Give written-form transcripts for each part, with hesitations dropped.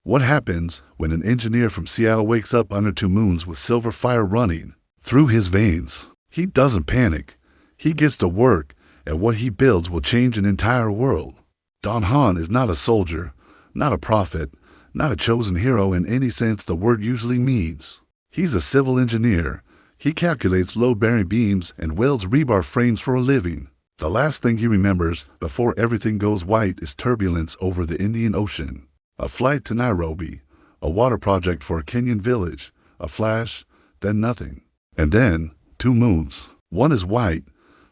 What happens when an engineer from Seattle wakes up under two moons with silver fire running through his veins? He doesn't panic. He gets to work, and what he builds will change an entire world. Don Han is not a soldier, not a prophet, not a chosen hero in any sense the word usually means. He's a civil engineer. He calculates load-bearing beams and welds rebar frames for a living. The last thing he remembers before everything goes white is turbulence over the Indian Ocean. A flight to Nairobi, a water project for a Kenyan village, a flash, then nothing. And then, two moons. One is white,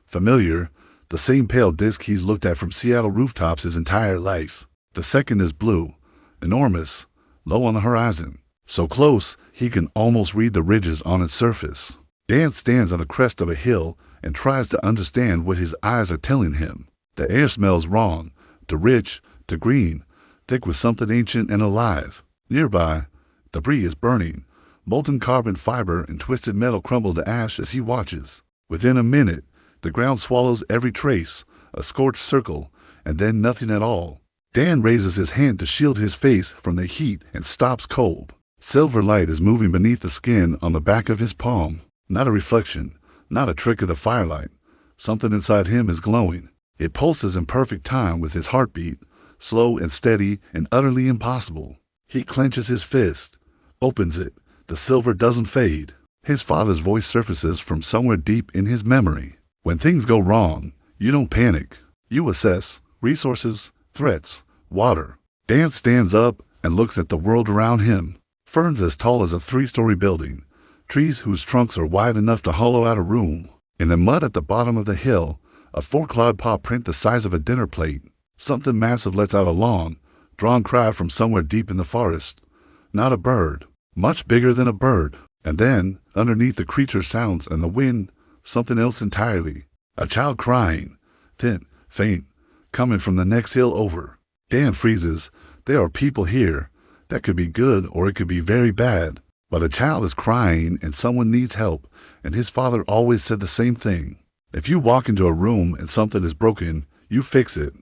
familiar, the same pale disk he's looked at from Seattle rooftops his entire life. The second is blue, enormous, low on the horizon. So close, he can almost read the ridges on its surface. Dan stands on the crest of a hill and tries to understand what his eyes are telling him. The air smells wrong, too rich, too green, thick with something ancient and alive. Nearby, debris is burning. Molten carbon fiber and twisted metal crumble to ash as he watches. Within a minute, the ground swallows every trace, a scorched circle, and then nothing at all. Dan raises his hand to shield his face from the heat and stops cold. Silver light is moving beneath the skin on the back of his palm. Not a reflection, not a trick of the firelight. Something inside him is glowing. It pulses in perfect time with his heartbeat, slow and steady and utterly impossible. He clenches his fist, opens it. The silver doesn't fade. His father's voice surfaces from somewhere deep in his memory. When things go wrong, you don't panic. You assess resources, threats, water. Dan stands up and looks at the world around him. Ferns as tall as a 3-story building. Trees whose trunks are wide enough to hollow out a room. In the mud at the bottom of the hill, a 4-clawed paw print the size of a dinner plate. Something massive lets out a long, drawn cry from somewhere deep in the forest. Not a bird. Much bigger than a bird. And then, underneath the creature's sounds and the wind, something else entirely. A child crying, thin, faint, coming from the next hill over. Dan freezes. There are people here. That could be good or it could be very bad. But a child is crying and someone needs help, and his father always said the same thing. If you walk into a room and something is broken, you fix it.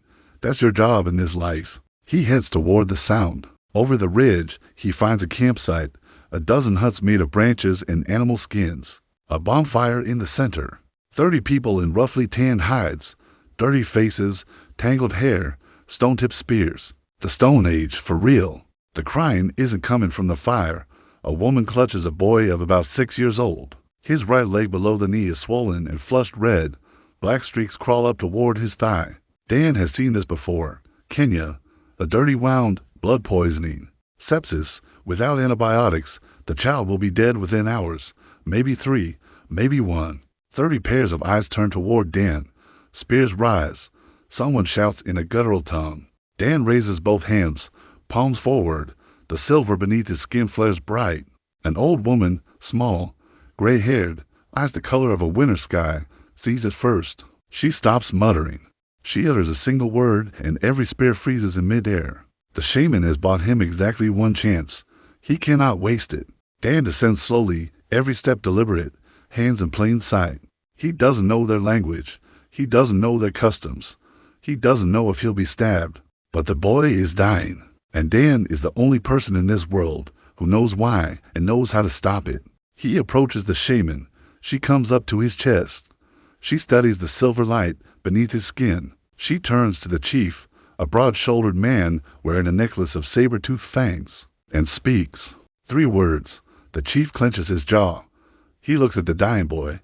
That's your job in this life. He heads toward the sound. Over the ridge, he finds a campsite, a dozen huts made of branches and animal skins. A bonfire in the center. 30 people in roughly tanned hides, dirty faces, tangled hair, stone-tipped spears. The Stone Age, for real. The crying isn't coming from the fire. A woman clutches a boy of about 6 years old. His right leg below the knee is swollen and flushed red. Black streaks crawl up toward his thigh. Dan has seen this before. Kenya, a dirty wound, blood poisoning. Sepsis, without antibiotics, the child will be dead within hours. Maybe 3, maybe 1. 30 pairs of eyes turn toward Dan. Spears rise. Someone shouts in a guttural tongue. Dan raises both hands, palms forward. The silver beneath his skin flares bright. An old woman, small, gray-haired, eyes the color of a winter sky, sees it first. She stops muttering. She utters a single word, and every spear freezes in midair. The shaman has bought him exactly one chance. He cannot waste it. Dan descends slowly, every step deliberate, hands in plain sight. He doesn't know their language. He doesn't know their customs. He doesn't know if he'll be stabbed. But the boy is dying. And Dan is the only person in this world who knows why and knows how to stop it. He approaches the shaman. She comes up to his chest. She studies the silver light beneath his skin. She turns to the chief, a broad-shouldered man wearing a necklace of saber-toothed fangs, and speaks. 3 words. The chief clenches his jaw. He looks at the dying boy.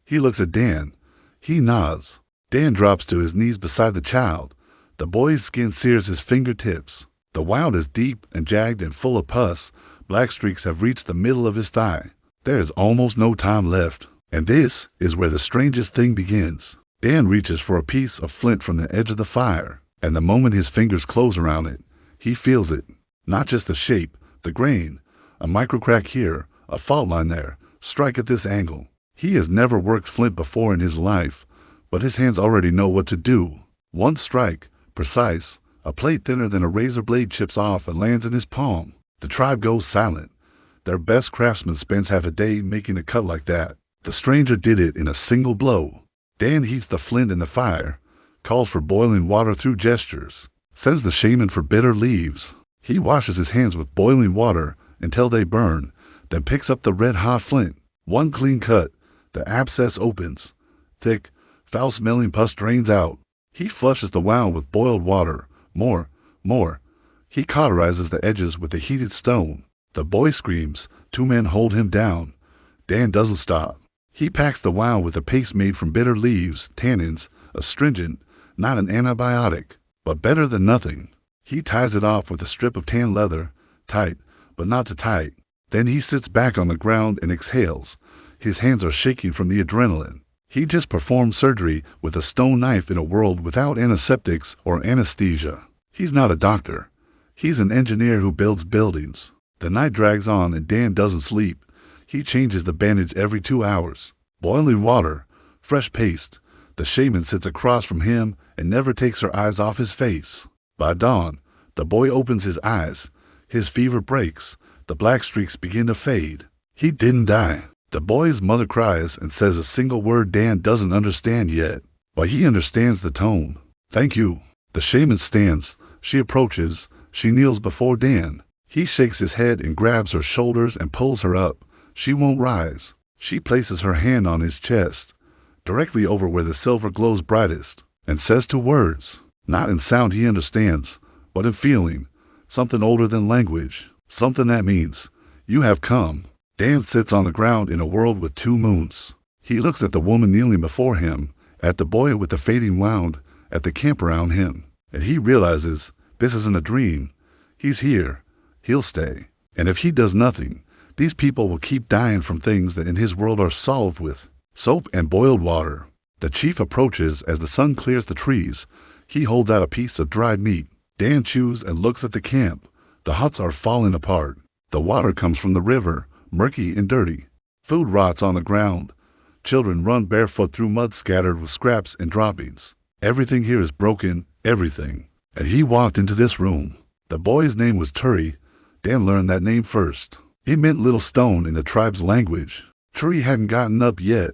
He looks at Dan. He nods. Dan drops to his knees beside the child. The boy's skin sears his fingertips. The wound is deep and jagged and full of pus. Black streaks have reached the middle of his thigh. There is almost no time left. And this is where the strangest thing begins. Dan reaches for a piece of flint from the edge of the fire, and the moment his fingers close around it, he feels it. Not just the shape, the grain, a microcrack here, a fault line there, strike at this angle. He has never worked flint before in his life, but his hands already know what to do. One strike, precise, a blade thinner than a razor blade chips off and lands in his palm. The tribe goes silent. Their best craftsman spends half a day making a cut like that. The stranger did it in a single blow. Dan heats the flint in the fire, calls for boiling water through gestures, sends the shaman for bitter leaves. He washes his hands with boiling water until they burn, then picks up the red-hot flint. One clean cut, the abscess opens. Thick, foul-smelling pus drains out. He flushes the wound with boiled water. More. He cauterizes the edges with a heated stone. The boy screams. 2 men hold him down. Dan doesn't stop. He packs the wound with a paste made from bitter leaves, tannins, astringent, not an antibiotic, but better than nothing. He ties it off with a strip of tan leather, tight, but not too tight. Then he sits back on the ground and exhales. His hands are shaking from the adrenaline. He just performed surgery with a stone knife in a world without antiseptics or anesthesia. He's not a doctor. He's an engineer who builds buildings. The night drags on and Dan doesn't sleep. He changes the bandage every 2 hours. Boiling water, fresh paste. The shaman sits across from him and never takes her eyes off his face. By dawn, the boy opens his eyes. His fever breaks. The black streaks begin to fade. He didn't die. The boy's mother cries and says a single word Dan doesn't understand yet, but he understands the tone. Thank you. The shaman stands. She approaches. She kneels before Dan. He shakes his head and grabs her shoulders and pulls her up. She won't rise. She places her hand on his chest, directly over where the silver glows brightest, and says 2 words, not in sound he understands, but in feeling, something older than language, something that means, you have come. Dan sits on the ground in a world with 2 moons. He looks at the woman kneeling before him, at the boy with the fading wound, at the camp around him, and he realizes this isn't a dream. He's here. He'll stay. And if he does nothing, these people will keep dying from things that in his world are solved with soap and boiled water. The chief approaches as the sun clears the trees. He holds out a piece of dried meat. Dan chews and looks at the camp. The huts are falling apart. The water comes from the river, murky and dirty. Food rots on the ground. Children run barefoot through mud scattered with scraps and droppings. Everything here is broken, everything. And he walked into this room. The boy's name was Turi. Dan learned that name first. It meant little stone in the tribe's language. Turi hadn't gotten up yet,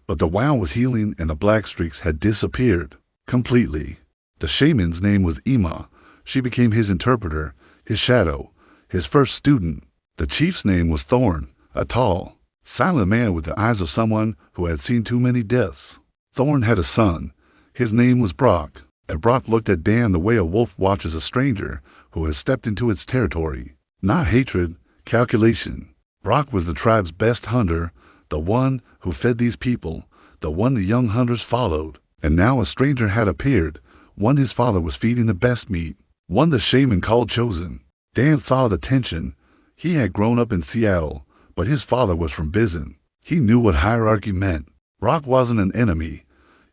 but the wound was healing and the black streaks had disappeared completely. The shaman's name was Ima. She became his interpreter, his shadow, his first student. The chief's name was Thorn, a tall, silent man with the eyes of someone who had seen too many deaths. Thorn had a son. His name was Brock, and Brock looked at Dan the way a wolf watches a stranger who has stepped into its territory. Not hatred, calculation. Brock was the tribe's best hunter, the one who fed these people, the one the young hunters followed. And now a stranger had appeared, one his father was feeding the best meat, one the shaman called chosen. Dan saw the tension. He had grown up in Seattle, but his father was from Bizen. He knew what hierarchy meant. Brock wasn't an enemy.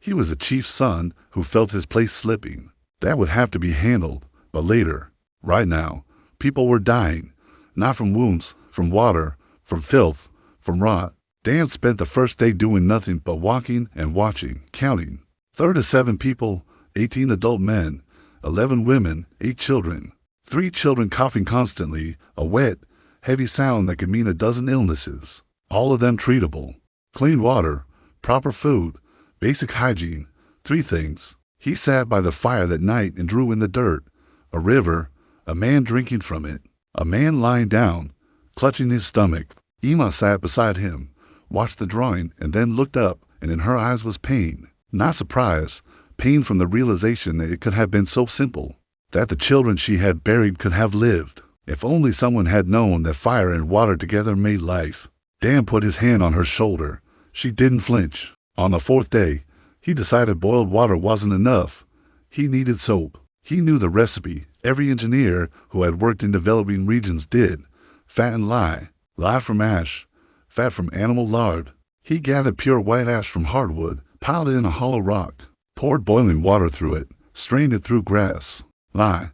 He was a chief's son who felt his place slipping. That would have to be handled, but later. Right now, people were dying. Not from wounds, from water, from filth, from rot. Dan spent the first day doing nothing but walking and watching, counting. 37 people, 18 adult men, 11 women, 8 children. 3 children coughing constantly, a wet, heavy sound that could mean a dozen illnesses. All of them treatable. Clean water, proper food, basic hygiene. 3 things. He sat by the fire that night and drew in the dirt. A river, a man drinking from it. A man lying down, clutching his stomach. Ima sat beside him, watched the drawing, and then looked up, and in her eyes was pain. Not surprise, pain from the realization that it could have been so simple, that the children she had buried could have lived. If only someone had known that fire and water together made life. Dan put his hand on her shoulder. She didn't flinch. On the 4th day, he decided boiled water wasn't enough. He needed soap. He knew the recipe. Every engineer who had worked in developing regions did. Fat and lye. Lye from ash. Fat from animal lard. He gathered pure white ash from hardwood, piled it in a hollow rock, poured boiling water through it, strained it through grass. Lye,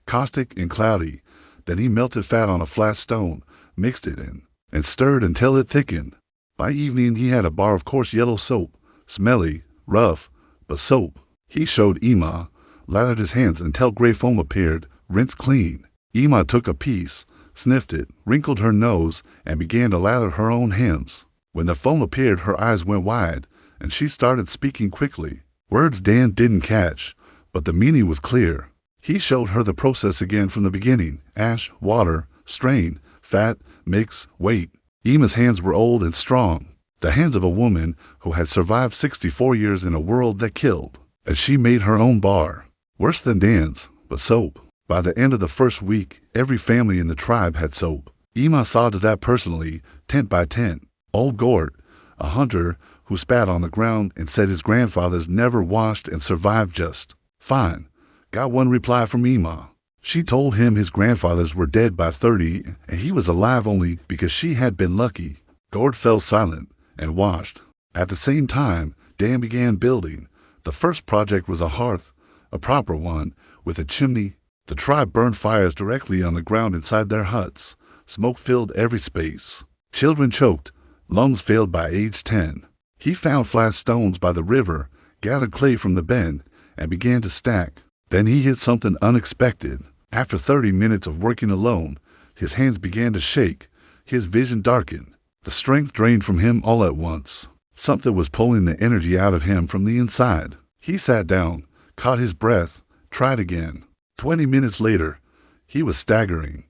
caustic and cloudy. Then he melted fat on a flat stone, mixed it in, and stirred until it thickened. By evening he had a bar of coarse yellow soap, smelly, rough, but soap. He showed Ima, lathered his hands until gray foam appeared, rinsed clean. Ima took a piece, sniffed it, wrinkled her nose, and began to lather her own hands. When the foam appeared, her eyes went wide, and she started speaking quickly. Words Dan didn't catch, but the meaning was clear. He showed her the process again from the beginning. Ash, water, strain, fat, mix, weight. Ima's hands were old and strong, the hands of a woman who had survived 64 years in a world that killed. And she made her own bar. Worse than Dan's, but soap. By the end of the first week, every family in the tribe had soap. Ima saw to that personally, tent by tent. Old Gort, a hunter who spat on the ground and said his grandfathers never washed and survived just fine, got one reply from Ima. She told him his grandfathers were dead by 30 and he was alive only because she had been lucky. Gort fell silent and washed. At the same time, Dan began building. The first project was a hearth, a proper one, with a chimney. The tribe burned fires directly on the ground inside their huts. Smoke filled every space. Children choked. Lungs failed by age 10. He found flat stones by the river, gathered clay from the bend, and began to stack. Then he hit something unexpected. After 30 minutes of working alone, his hands began to shake. His vision darkened. The strength drained from him all at once. Something was pulling the energy out of him from the inside. He sat down, caught his breath, tried again. 20 minutes later, he was staggering.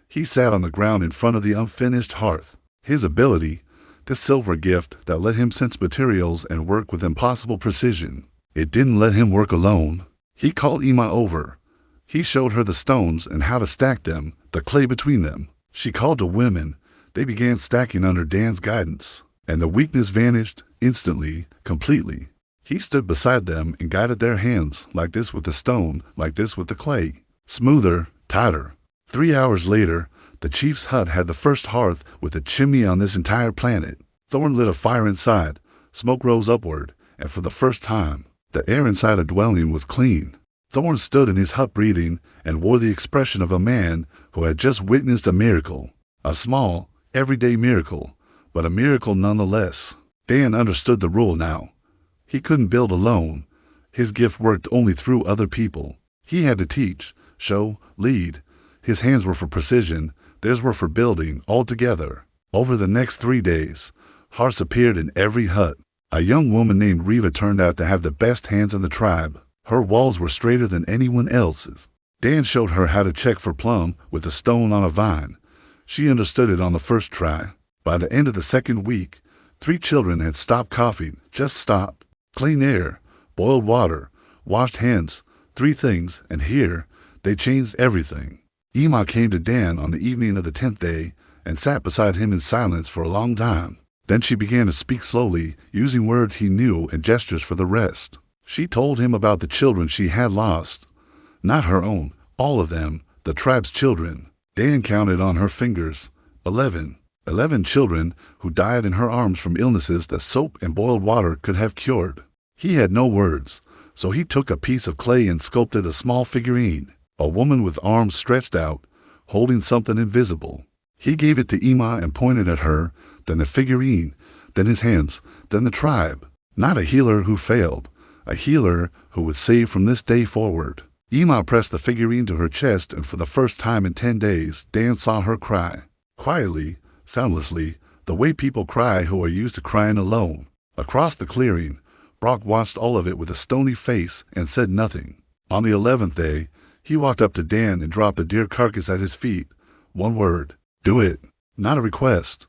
He sat on the ground in front of the unfinished hearth. His ability, this silver gift that let him sense materials and work with impossible precision. It didn't let him work alone. He called Ima over. He showed her the stones and how to stack them, the clay between them. She called to women. They began stacking under Dan's guidance, and the weakness vanished instantly, completely. He stood beside them and guided their hands, like this with the stone, like this with the clay. Smoother, tighter. 3 hours later, the chief's hut had the first hearth with a chimney on this entire planet. Thorn lit a fire inside. Smoke rose upward, and for the first time, the air inside a dwelling was clean. Thorn stood in his hut breathing and wore the expression of a man who had just witnessed a miracle. A small, everyday miracle, but a miracle nonetheless. Dan understood the rule now. He couldn't build alone. His gift worked only through other people. He had to teach, show, lead. His hands were for precision, theirs were for building, all together. Over the next 3 days, hearths appeared in every hut. A young woman named Riva turned out to have the best hands in the tribe. Her walls were straighter than anyone else's. Dan showed her how to check for plum with a stone on a vine. She understood it on the first try. By the end of the second week, 3 children had stopped coughing, just stopped. Clean air, boiled water, washed hands, 3 things, and here, they changed everything. Ima came to Dan on the evening of the 10th day and sat beside him in silence for a long time. Then she began to speak slowly, using words he knew and gestures for the rest. She told him about the children she had lost. Not her own, all of them, the tribe's children. Dan counted on her fingers. 11. 11 children who died in her arms from illnesses that soap and boiled water could have cured. He had no words, so he took a piece of clay and sculpted a small figurine, a woman with arms stretched out, holding something invisible. He gave it to Ima and pointed at her, then the figurine, then his hands, then the tribe. Not a healer who failed, a healer who would save from this day forward. Ima pressed the figurine to her chest, and for the first time in 10 days, Dan saw her cry. Quietly, soundlessly, the way people cry who are used to crying alone. Across the clearing, Brock watched all of it with a stony face and said nothing. On the 11th day, he walked up to Dan and dropped a deer carcass at his feet. One word. Do it. Not a request.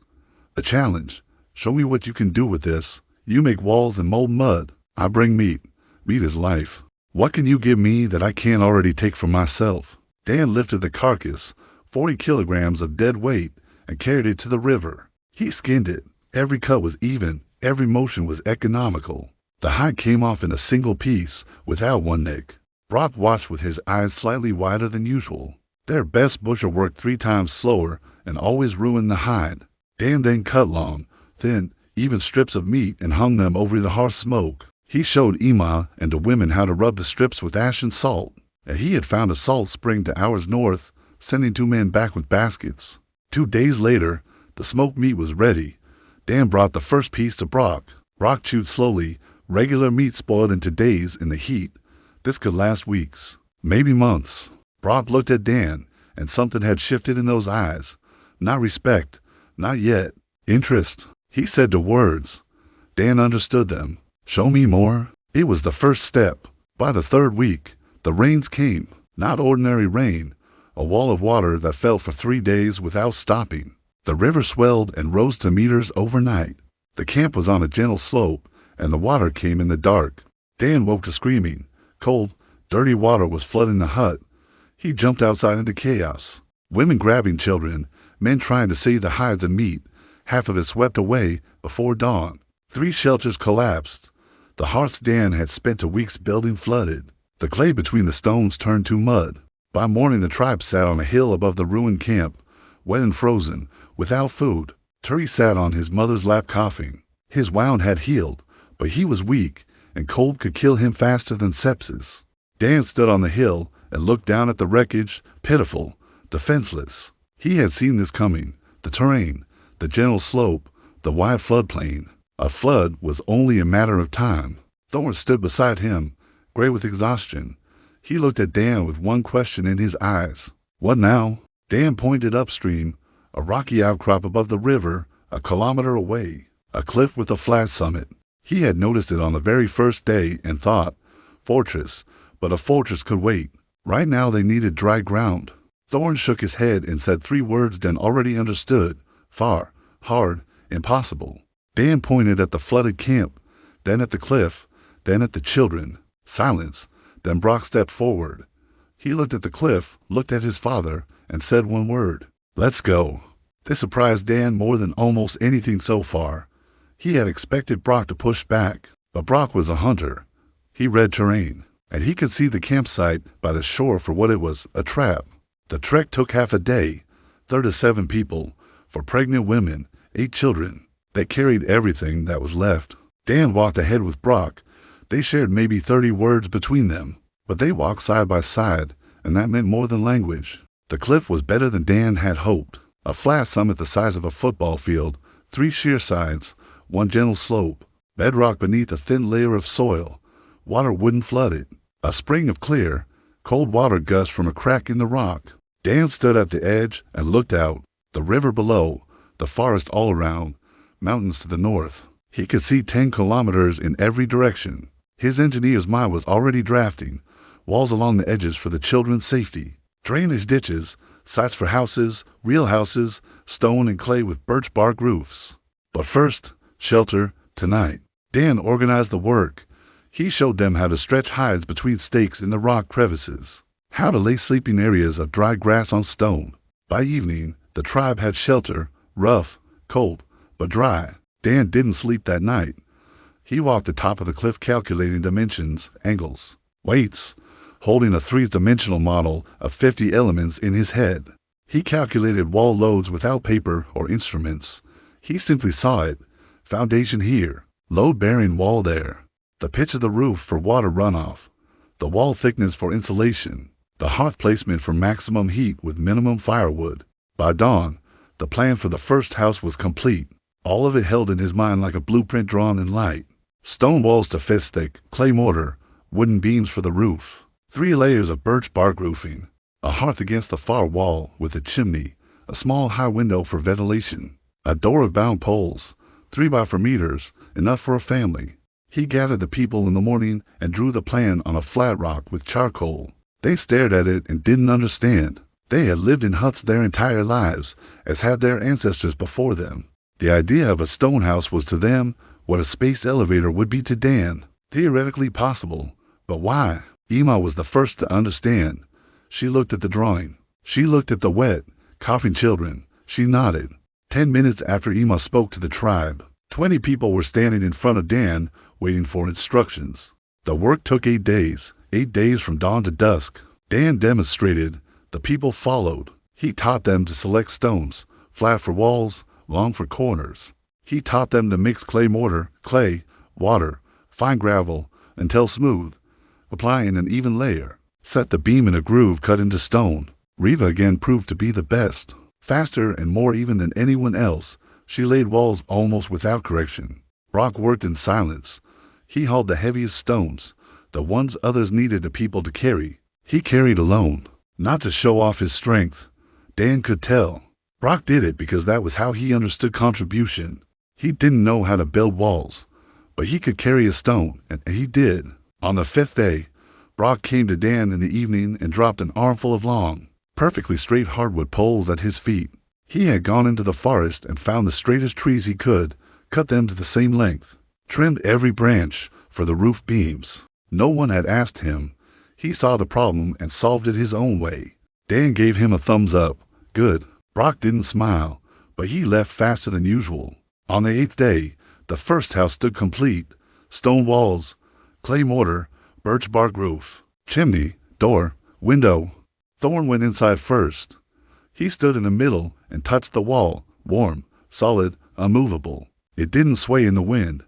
A challenge. Show me what you can do with this. You make walls and mold mud. I bring meat. Meat is life. What can you give me that I can't already take for myself? Dan lifted the carcass, 40 kilograms of dead weight, and carried it to the river. He skinned it. Every cut was even. Every motion was economical. The hide came off in a single piece, without one nick. Brock watched with his eyes slightly wider than usual. Their best butcher worked 3 times slower and always ruined the hide. Dan then cut long, thin, even strips of meat and hung them over the hearth smoke. He showed Ima and the women how to rub the strips with ash and salt. And he had found a salt spring to hours north, sending 2 men back with baskets. 2 days later, the smoked meat was ready. Dan brought the first piece to Brock. Brock chewed slowly. Regular meat spoiled into days in the heat. This could last weeks, maybe months. Brock looked at Dan, and something had shifted in those eyes. Not respect, not yet. Interest. He said the words. Dan understood them. Show me more. It was the first step. By the 3rd week, the rains came. Not ordinary rain, a wall of water that fell for 3 days without stopping. The river swelled and rose to meters overnight. The camp was on a gentle slope, and the water came in the dark. Dan woke to screaming. Cold, dirty water was flooding the hut. He jumped outside into chaos. Women grabbing children, men trying to save the hides and meat. Half of it swept away before dawn. 3 shelters collapsed. The hearths Dan had spent a week's building flooded. The clay between the stones turned to mud. By morning the tribe sat on a hill above the ruined camp, wet and frozen, without food. Turi sat on his mother's lap coughing. His wound had healed, but he was weak, and cold could kill him faster than sepsis. Dan stood on the hill and looked down at the wreckage, pitiful, defenseless. He had seen this coming. The terrain, the gentle slope, the wide floodplain. A flood was only a matter of time. Thorne stood beside him, gray with exhaustion. He looked at Dan with one question in his eyes. What now? Dan pointed upstream, a rocky outcrop above the river, a kilometer away, a cliff with a flat summit. He had noticed it on the very first day and thought, fortress, but a fortress could wait. Right now they needed dry ground. Thorne shook his head and said 3 words Dan already understood. Far, hard, impossible. Dan pointed at the flooded camp, then at the cliff, then at the children. Silence. Then Brock stepped forward. He looked at the cliff, looked at his father, and said 1 word. Let's go. This surprised Dan more than almost anything so far. He had expected Brock to push back, but Brock was a hunter. He read terrain, and he could see the campsite by the shore for what it was, a trap. The trek took half a day, 37 people, 4 pregnant women, 8 children. They carried everything that was left. Dan walked ahead with Brock. They shared maybe 30 words between them, but they walked side by side, and that meant more than language. The cliff was better than Dan had hoped. A flat summit the size of a football field, 3 sheer sides, 1 gentle slope, bedrock beneath a thin layer of soil. Water wouldn't flood it. A spring of clear, cold water gushed from a crack in the rock. Dan stood at the edge and looked out. The river below, the forest all around, mountains to the north. He could see 10 kilometers in every direction. His engineer's mind was already drafting walls along the edges for the children's safety, drainage ditches, sites for houses, real houses, stone and clay with birch bark roofs. But first, shelter, tonight. Dan organized the work. He showed them how to stretch hides between stakes in the rock crevices, how to lay sleeping areas of dry grass on stone. By evening, the tribe had shelter, rough, cold, but dry. Dan didn't sleep that night. He walked the top of the cliff calculating dimensions, angles, weights, holding a 3-dimensional model of 50 elements in his head. He calculated wall loads without paper or instruments. He simply saw it. Foundation here, load-bearing wall there. The pitch of the roof for water runoff. The wall thickness for insulation. The hearth placement for maximum heat with minimum firewood. By dawn, the plan for the first house was complete. All of it held in his mind like a blueprint drawn in light. Stone walls to fist thick, clay mortar, wooden beams for the roof. 3 layers of birch bark roofing. A hearth against the far wall with a chimney. A small high window for ventilation. A door of bound poles. 3 by 4 meters, enough for a family. He gathered the people in the morning and drew the plan on a flat rock with charcoal. They stared at it and didn't understand. They had lived in huts their entire lives, as had their ancestors before them. The idea of a stone house was to them what a space elevator would be to Dan. Theoretically possible, but why? Ima was the first to understand. She looked at the drawing. She looked at the wet, coughing children. She nodded. 10 minutes after Ima spoke to the tribe, 20 people were standing in front of Dan, waiting for instructions. The work took 8 days, 8 days from dawn to dusk. Dan demonstrated. The people followed. He taught them to select stones, flat for walls, long for corners. He taught them to mix clay mortar, clay, water, fine gravel, until smooth, applying an even layer. Set the beam in a groove cut into stone. Riva again proved to be the best. Faster and more even than anyone else, she laid walls almost without correction. Brock worked in silence. He hauled the heaviest stones, the ones others needed the people to carry. He carried alone, not to show off his strength. Dan could tell. Brock did it because that was how he understood contribution. He didn't know how to build walls, but he could carry a stone, and he did. On the 5th day, Brock came to Dan in the evening and dropped an armful of long, perfectly straight hardwood poles at his feet. He had gone into the forest and found the straightest trees he could, cut them to the same length, trimmed every branch for the roof beams. No one had asked him. He saw the problem and solved it his own way. Dan gave him a thumbs up. Good. Brock didn't smile, but he left faster than usual. On the 8th day, the first house stood complete. Stone walls, clay mortar, birch bark roof, chimney, door, window. Thorn went inside first. He stood in the middle and touched the wall, warm, solid, unmovable. It didn't sway in the wind.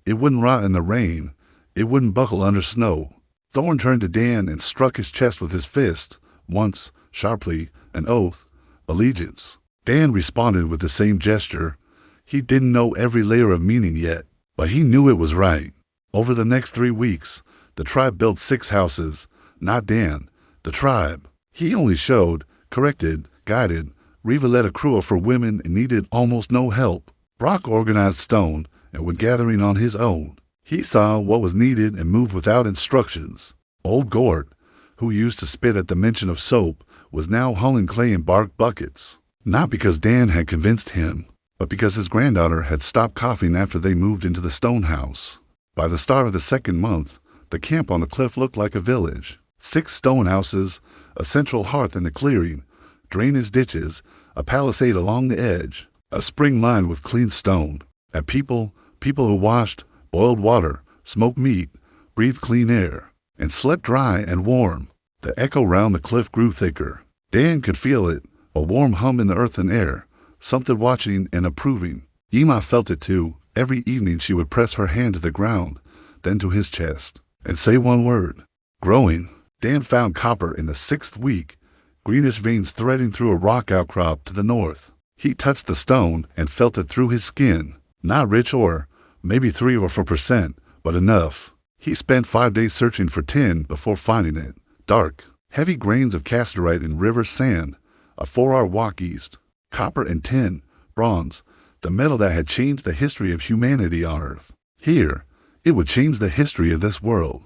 It wouldn't rot in the rain. It wouldn't buckle under snow. Thorn turned to Dan and struck his chest with his fist, once, sharply, an oath, allegiance. Dan responded with the same gesture. He didn't know every layer of meaning yet, but he knew it was right. Over the next 3 weeks, the tribe built 6 houses. Not Dan, the tribe. He only showed, corrected, guided. Reva led a crew for women and needed almost no help. Brock organized stone and went gathering on his own. He saw what was needed and moved without instructions. Old Gort, who used to spit at the mention of soap, was now hauling clay in bark buckets. Not because Dan had convinced him, but because his granddaughter had stopped coughing after they moved into the stone house. By the start of the 2nd month, the camp on the cliff looked like a village. 6 stone houses, a central hearth in the clearing, drainage ditches, a palisade along the edge, a spring lined with clean stone. And people who washed, boiled water, smoked meat, breathed clean air, and slept dry and warm. The echo round the cliff grew thicker. Dan could feel it, a warm hum in the earthen air, something watching and approving. Ima felt it too. Every evening she would press her hand to the ground, then to his chest, and say one word. Growing. Dan found copper in the 6th week, greenish veins threading through a rock outcrop to the north. He touched the stone and felt it through his skin. Not rich ore, maybe 3 or 4%, but enough. He spent 5 days searching for tin before finding it. Dark, heavy grains of casterite and river sand, a 4-hour walk east. Copper and tin, bronze, the metal that had changed the history of humanity on Earth. Here, it would change the history of this world.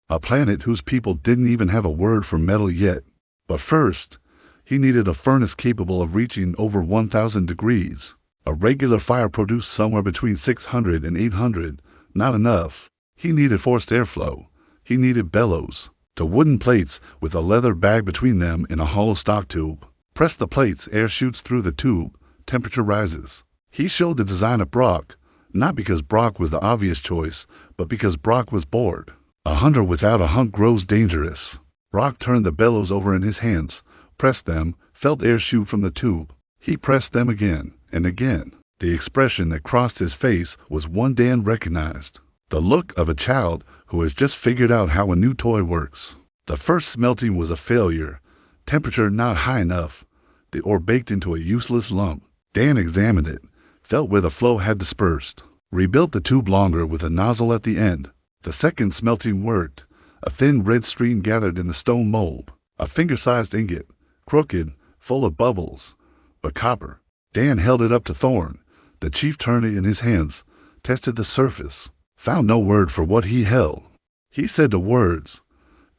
A planet whose people didn't even have a word for metal yet. But first, he needed a furnace capable of reaching over 1,000 degrees. A regular fire produced somewhere between 600 and 800. Not enough. He needed forced airflow. He needed bellows. To wooden plates with a leather bag between them in a hollow stock tube. Press the plates, air shoots through the tube. Temperature rises. He showed the design of Brock, not because Brock was the obvious choice, but because Brock was bored. A hunter without a hunt grows dangerous. Brock turned the bellows over in his hands, pressed them, felt air shoot from the tube. He pressed them again and again. The expression that crossed his face was one Dan recognized. The look of a child who has just figured out how a new toy works. The first smelting was a failure. Temperature not high enough. The ore baked into a useless lump. Dan examined it, felt where the flow had dispersed. Rebuilt the tube longer with a nozzle at the end. The second smelting worked. A thin red stream gathered in the stone mold. A finger-sized ingot, crooked, full of bubbles, but copper. Dan held it up to Thorn. The chief turned it in his hands, tested the surface, found no word for what he held. He said the words.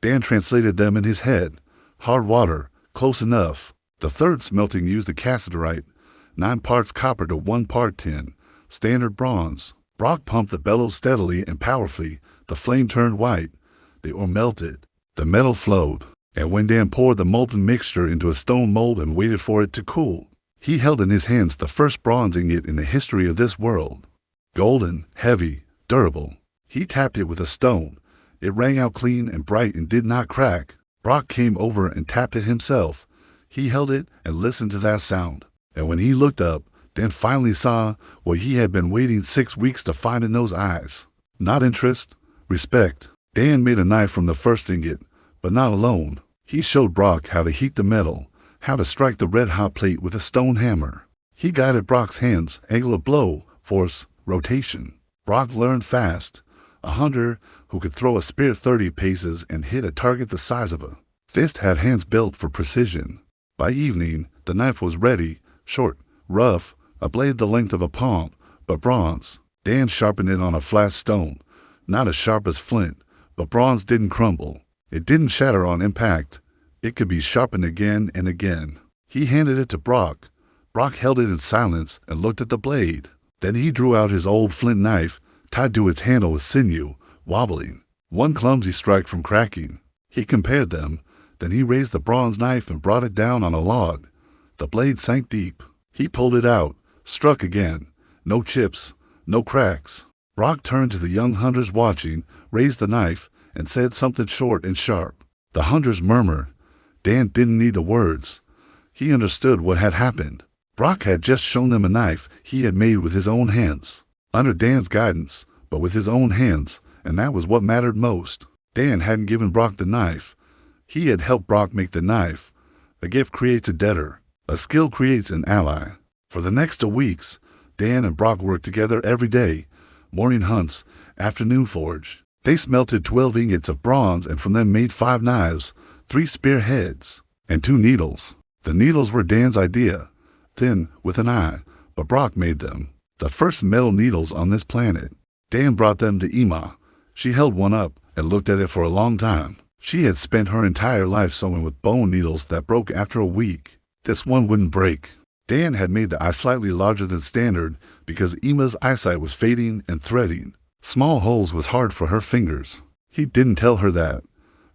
Dan translated them in his head. Hard water, close enough. The third smelting used the cassiterite, 9 parts copper to 1 part tin, standard bronze. Brock pumped the bellows steadily and powerfully. The flame turned white. The ore melted. The metal flowed. And when Dan poured the molten mixture into a stone mold and waited for it to cool, he held in his hands the first bronze ingot in the history of this world. Golden, heavy, durable. He tapped it with a stone. It rang out clean and bright and did not crack. Brock came over and tapped it himself. He held it and listened to that sound. And when he looked up, Dan finally saw what he had been waiting 6 weeks to find in those eyes. Not interest, respect. Dan made a knife from the first ingot, but not alone. He showed Brock how to heat the metal, how to strike the red-hot plate with a stone hammer. He guided Brock's hands, angle of blow, force, rotation. Brock learned fast. A hunter who could throw a spear 30 paces and hit a target the size of a fist had hands built for precision. By evening, the knife was ready, short, rough, a blade the length of a palm, but bronze. Dan sharpened it on a flat stone, not as sharp as flint, but bronze didn't crumble. It didn't shatter on impact. It could be sharpened again and again. He handed it to Brock. Brock held it in silence and looked at the blade. Then he drew out his old flint knife, tied to its handle with sinew, wobbling. One clumsy strike from cracking. He compared them. Then he raised the bronze knife and brought it down on a log. The blade sank deep. He pulled it out, struck again. No chips, no cracks. Brock turned to the young hunters watching, raised the knife, and said something short and sharp. The hunters murmured. Dan didn't need the words. He understood what had happened. Brock had just shown them a knife he had made with his own hands. Under Dan's guidance, but with his own hands, and that was what mattered most. Dan hadn't given Brock the knife. He had helped Brock make the knife. A gift creates a debtor. A skill creates an ally. For the next 2 weeks, Dan and Brock worked together every day. Morning hunts, afternoon forge. They smelted 12 ingots of bronze and from them made 5 knives, 3 spear heads, and 2 needles. The needles were Dan's idea, thin, with an eye, but Brock made them. The first metal needles on this planet. Dan brought them to Ima. She held one up and looked at it for a long time. She had spent her entire life sewing with bone needles that broke after a week. This one wouldn't break. Dan had made the eye slightly larger than standard because Ima's eyesight was fading and threading. Small holes was hard for her fingers. He didn't tell her that,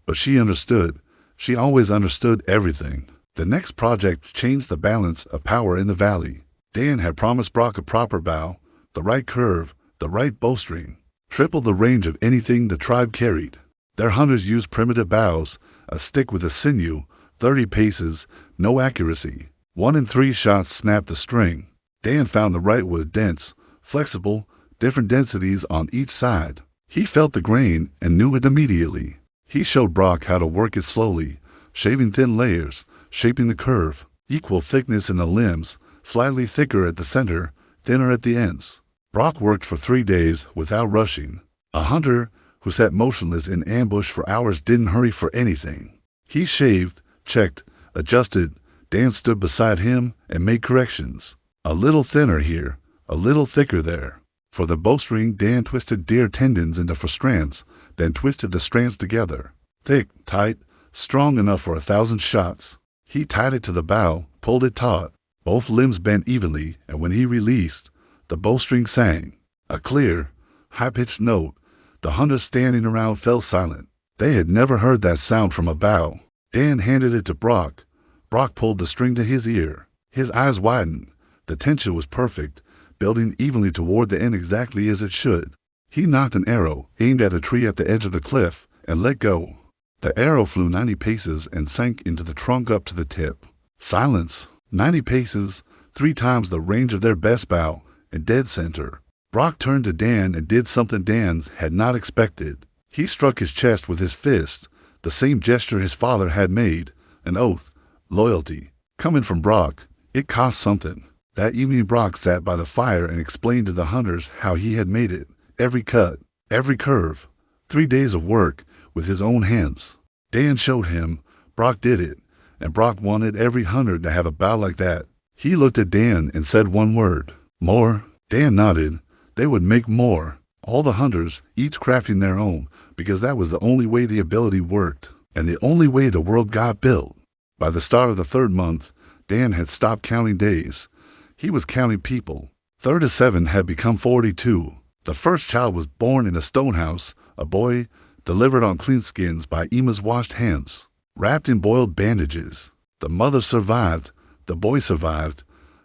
but she understood. She always understood everything. The next project changed the balance of power in the valley. Dan had promised Brock a proper bow, the right curve, the right bowstring, triple the range of anything the tribe carried. Their hunters used primitive bows, a stick with a sinew, 30 paces, no accuracy. 1 in 3 shots snapped the string. Dan found the right wood dense, flexible, different densities on each side. He felt the grain and knew it immediately. He showed Brock how to work it slowly, shaving thin layers, shaping the curve, equal thickness in the limbs, slightly thicker at the center, thinner at the ends. Brock worked for 3 days without rushing. A hunter who sat motionless in ambush for hours didn't hurry for anything. He shaved, checked, adjusted. Dan stood beside him and made corrections. A little thinner here, a little thicker there. For the bowstring, Dan twisted deer tendons into 4 strands, then twisted the strands together. Thick, tight, strong enough for 1,000 shots. He tied it to the bow, pulled it taut. Both limbs bent evenly, and when he released, the bowstring sang. A clear, high-pitched note. The hunters standing around fell silent. They had never heard that sound from a bow. Dan handed it to Brock. Brock pulled the string to his ear. His eyes widened. The tension was perfect, building evenly toward the end exactly as it should. He knocked an arrow, aimed at a tree at the edge of the cliff, and let go. The arrow flew 90 paces and sank into the trunk up to the tip. Silence. 90 paces, 3 times the range of their best bow, and dead center. Brock turned to Dan and did something Dan had not expected. He struck his chest with his fist, the same gesture his father had made, an oath, loyalty. Coming from Brock, it cost something. That evening Brock sat by the fire and explained to the hunters how he had made it, every cut, every curve. 3 days of work with his own hands. Dan showed him, Brock did it, and Brock wanted every hunter to have a bow like that. He looked at Dan and said one word, more. Dan nodded. They would make more. All the hunters, each crafting their own, because that was the only way the ability worked, and the only way the world got built. By the start of the 3rd month, Dan had stopped counting days. He was counting people. 37 had become 42. The first child was born in a stone house, a boy, delivered on clean skins by Ima's washed hands, wrapped in boiled bandages. The mother survived. The boy survived.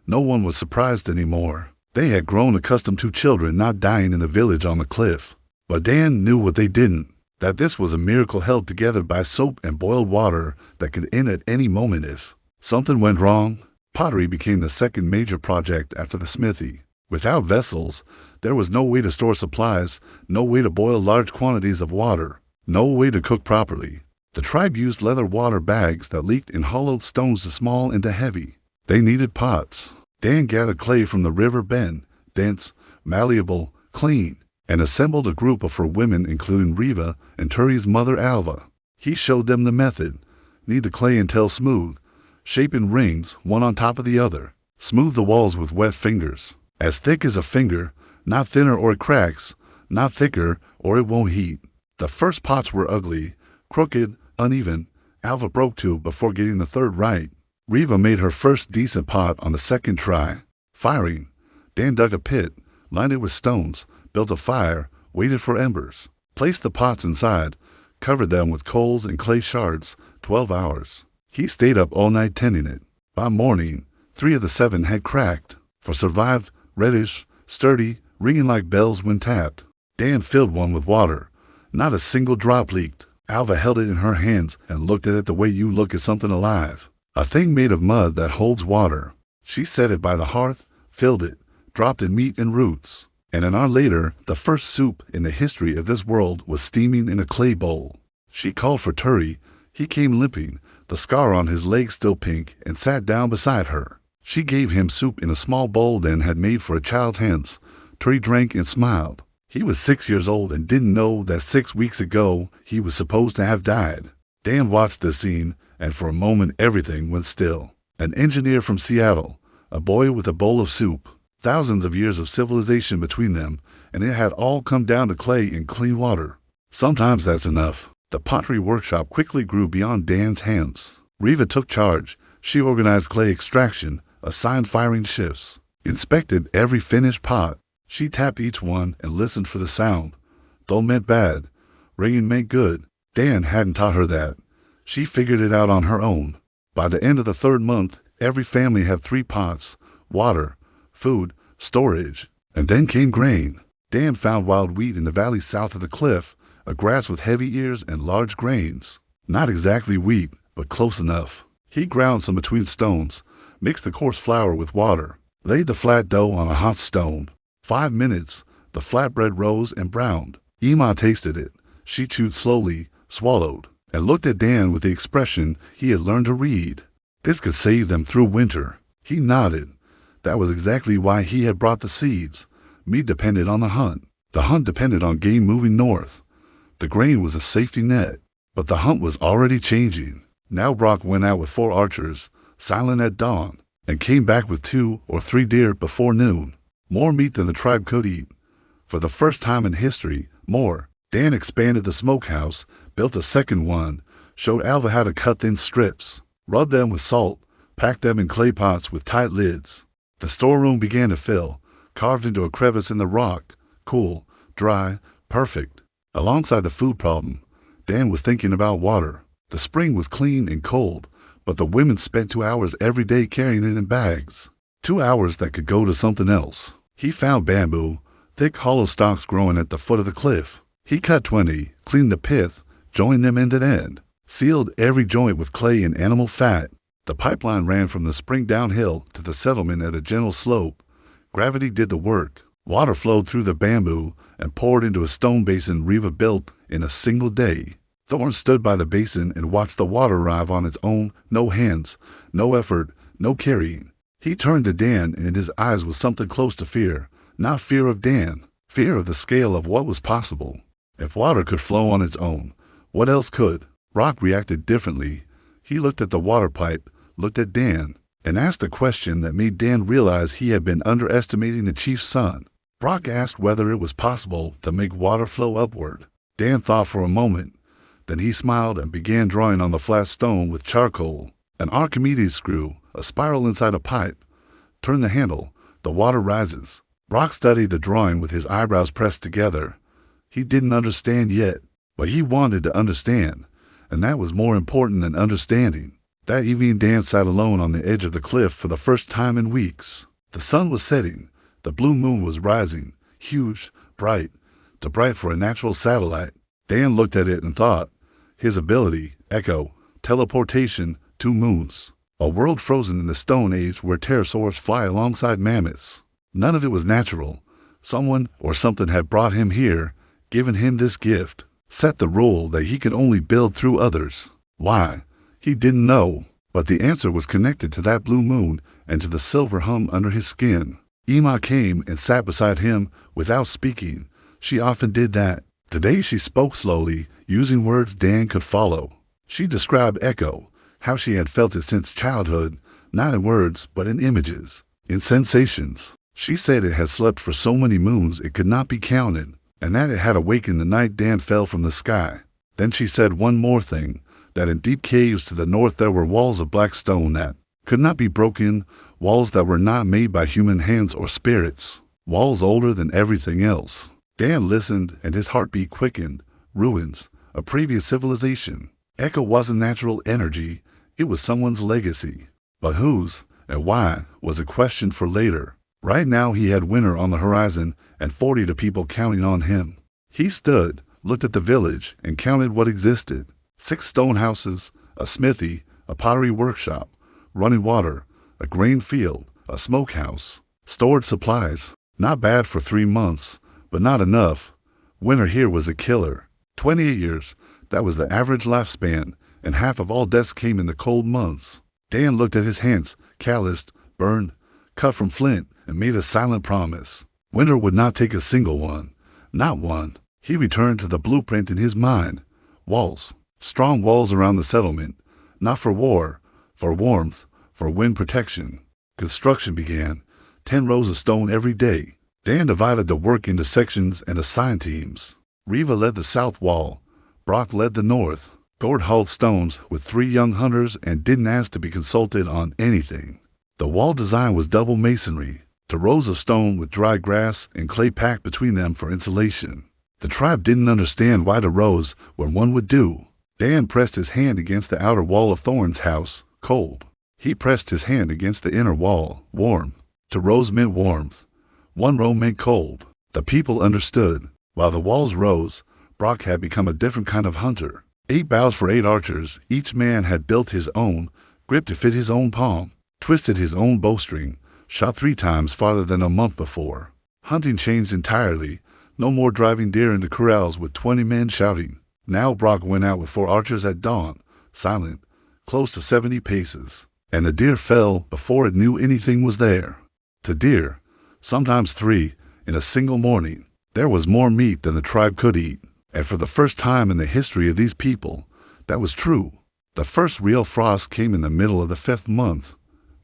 No one was surprised anymore. They had grown accustomed to children not dying in the village on the cliff. But Dan knew what they didn't, that this was a miracle held together by soap and boiled water that could end at any moment if something went wrong. Pottery became the second major project after the smithy. Without vessels, there was no way to store supplies, no way to boil large quantities of water, no way to cook properly. The tribe used leather water bags that leaked in hollowed stones to small and to heavy. They needed pots. Dan gathered clay from the river bend, dense, malleable, clean, and assembled a group of 4 women including Riva and Turi's mother Alva. He showed them the method. Knead the clay until smooth, shape in rings, one on top of the other. Smooth the walls with wet fingers. As thick as a finger, not thinner or it cracks, not thicker or it won't heat. The first pots were ugly, crooked, uneven. Alva broke two before getting the third right. Reva made her first decent pot on the second try. Firing. Dan dug a pit, lined it with stones, built a fire, waited for embers, placed the pots inside, covered them with coals and clay shards. 12 hours. He stayed up all night tending it. By morning, 3 of the 7 had cracked, for survived, reddish, sturdy, ringing like bells when tapped. Dan filled one with water. Not a single drop leaked. Alva held it in her hands and looked at it the way you look at something alive. A thing made of mud that holds water. She set it by the hearth, filled it, dropped in meat and roots. And an hour later, the first soup in the history of this world was steaming in a clay bowl. She called for Turi. He came limping, the scar on his leg still pink, and sat down beside her. She gave him soup in a small bowl Dan had made for a child's hands. Turi drank and smiled. He was 6 years old and didn't know that 6 weeks ago he was supposed to have died. Dan watched this scene, and for a moment everything went still. An engineer from Seattle, a boy with a bowl of soup, thousands of years of civilization between them, and it had all come down to clay and clean water. Sometimes that's enough. The pottery workshop quickly grew beyond Dan's hands. Reva took charge. She organized clay extraction, assigned firing shifts, inspected every finished pot. She tapped each one and listened for the sound. Dull meant bad. Ringing meant good. Dan hadn't taught her that. She figured it out on her own. By the end of the 3rd month, every family had 3 pots, water, food, storage, and then came grain. Dan found wild wheat in the valley south of the cliff, a grass with heavy ears and large grains. Not exactly wheat, but close enough. He ground some between stones, mixed the coarse flour with water, laid the flat dough on a hot stone. 5 minutes, the flatbread rose and browned. Ima tasted it. She chewed slowly, swallowed, and looked at Dan with the expression he had learned to read. This could save them through winter. He nodded. That was exactly why he had brought the seeds. Meat depended on the hunt. The hunt depended on game moving north. The grain was a safety net. But the hunt was already changing. Now Brock went out with 4 archers, silent at dawn, and came back with 2 or 3 deer before noon. More meat than the tribe could eat. For the first time in history, more. Dan expanded the smokehouse, built a second one, showed Alva how to cut thin strips, rubbed them with salt, packed them in clay pots with tight lids. The storeroom began to fill, carved into a crevice in the rock, cool, dry, perfect. Alongside the food problem, Dan was thinking about water. The spring was clean and cold, but the women spent 2 hours every day carrying it in bags. 2 hours that could go to something else. He found bamboo, thick hollow stalks growing at the foot of the cliff. He cut 20, cleaned the pith, joined them end to end, sealed every joint with clay and animal fat. The pipeline ran from the spring downhill to the settlement at a gentle slope. Gravity did the work. Water flowed through the bamboo and poured into a stone basin Reva built in a single day. Thorn stood by the basin and watched the water arrive on its own, no hands, no effort, no carrying. He turned to Dan, and in his eyes was something close to fear. Not fear of Dan, fear of the scale of what was possible. If water could flow on its own, what else could? Rock reacted differently. He looked at the water pipe, looked at Dan, and asked a question that made Dan realize he had been underestimating the chief's son. Brock asked whether it was possible to make water flow upward. Dan thought for a moment. Then he smiled and began drawing on the flat stone with charcoal. An Archimedes screw, a spiral inside a pipe. Turn the handle. The water rises. Brock studied the drawing with his eyebrows pressed together. He didn't understand yet, but he wanted to understand, and that was more important than understanding. That evening Dan sat alone on the edge of the cliff for the first time in weeks. The sun was setting. The blue moon was rising, huge, bright, too bright for a natural satellite. Dan looked at it and thought, his ability, echo, teleportation, 2 moons. A world frozen in the Stone Age where pterosaurs fly alongside mammoths. None of it was natural. Someone or something had brought him here, given him this gift, set the rule that he could only build through others. Why? He didn't know, but the answer was connected to that blue moon and to the silver hum under his skin. Ima came and sat beside him without speaking. She often did that. Today she spoke slowly, using words Dan could follow. She described Echo, how she had felt it since childhood, not in words but in images, in sensations. She said it had slept for so many moons it could not be counted, and that it had awakened the night Dan fell from the sky. Then she said one more thing, that in deep caves to the north there were walls of black stone that could not be broken, walls that were not made by human hands or spirits, walls older than everything else. Dan listened and his heartbeat quickened. Ruins, a previous civilization. Echo wasn't natural energy, it was someone's legacy. But whose and why was a question for later. Right now he had winter on the horizon and 40 to people counting on him. He stood, looked at the village, and counted what existed. 6 stone houses, a smithy, a pottery workshop, running water, a grain field, a smokehouse, stored supplies. Not bad for 3 months, but not enough. Winter here was a killer. 28 years, that was the average lifespan, and half of all deaths came in the cold months. Dan looked at his hands, calloused, burned, cut from flint, and made a silent promise. Winter would not take a single one. Not one. He returned to the blueprint in his mind. Walls. Strong walls around the settlement. Not for war, for warmth, for wind protection. Construction began. 10 rows of stone every day. Dan divided the work into sections and assigned teams. Riva led the south wall. Brock led the north. Gord hauled stones with 3 young hunters and didn't ask to be consulted on anything. The wall design was double masonry, 2 rows of stone with dry grass and clay packed between them for insulation. The tribe didn't understand why the rows when one would do. Dan pressed his hand against the outer wall of Thorn's house, cold. He pressed his hand against the inner wall, warm. 2 rows meant warmth. 1 row meant cold. The people understood. While the walls rose, Brock had become a different kind of hunter. 8 bows for 8 archers. Each man had built his own, grip to fit his own palm, twisted his own bowstring, shot 3 times farther than a month before. Hunting changed entirely. No more driving deer into corrals with 20 men shouting. Now Brock went out with 4 archers at dawn, silent, close to 70 paces, and the deer fell before it knew anything was there. To deer, sometimes 3, in a single morning. There was more meat than the tribe could eat, and for the first time in the history of these people, that was true. The first real frost came in the middle of the 5th month.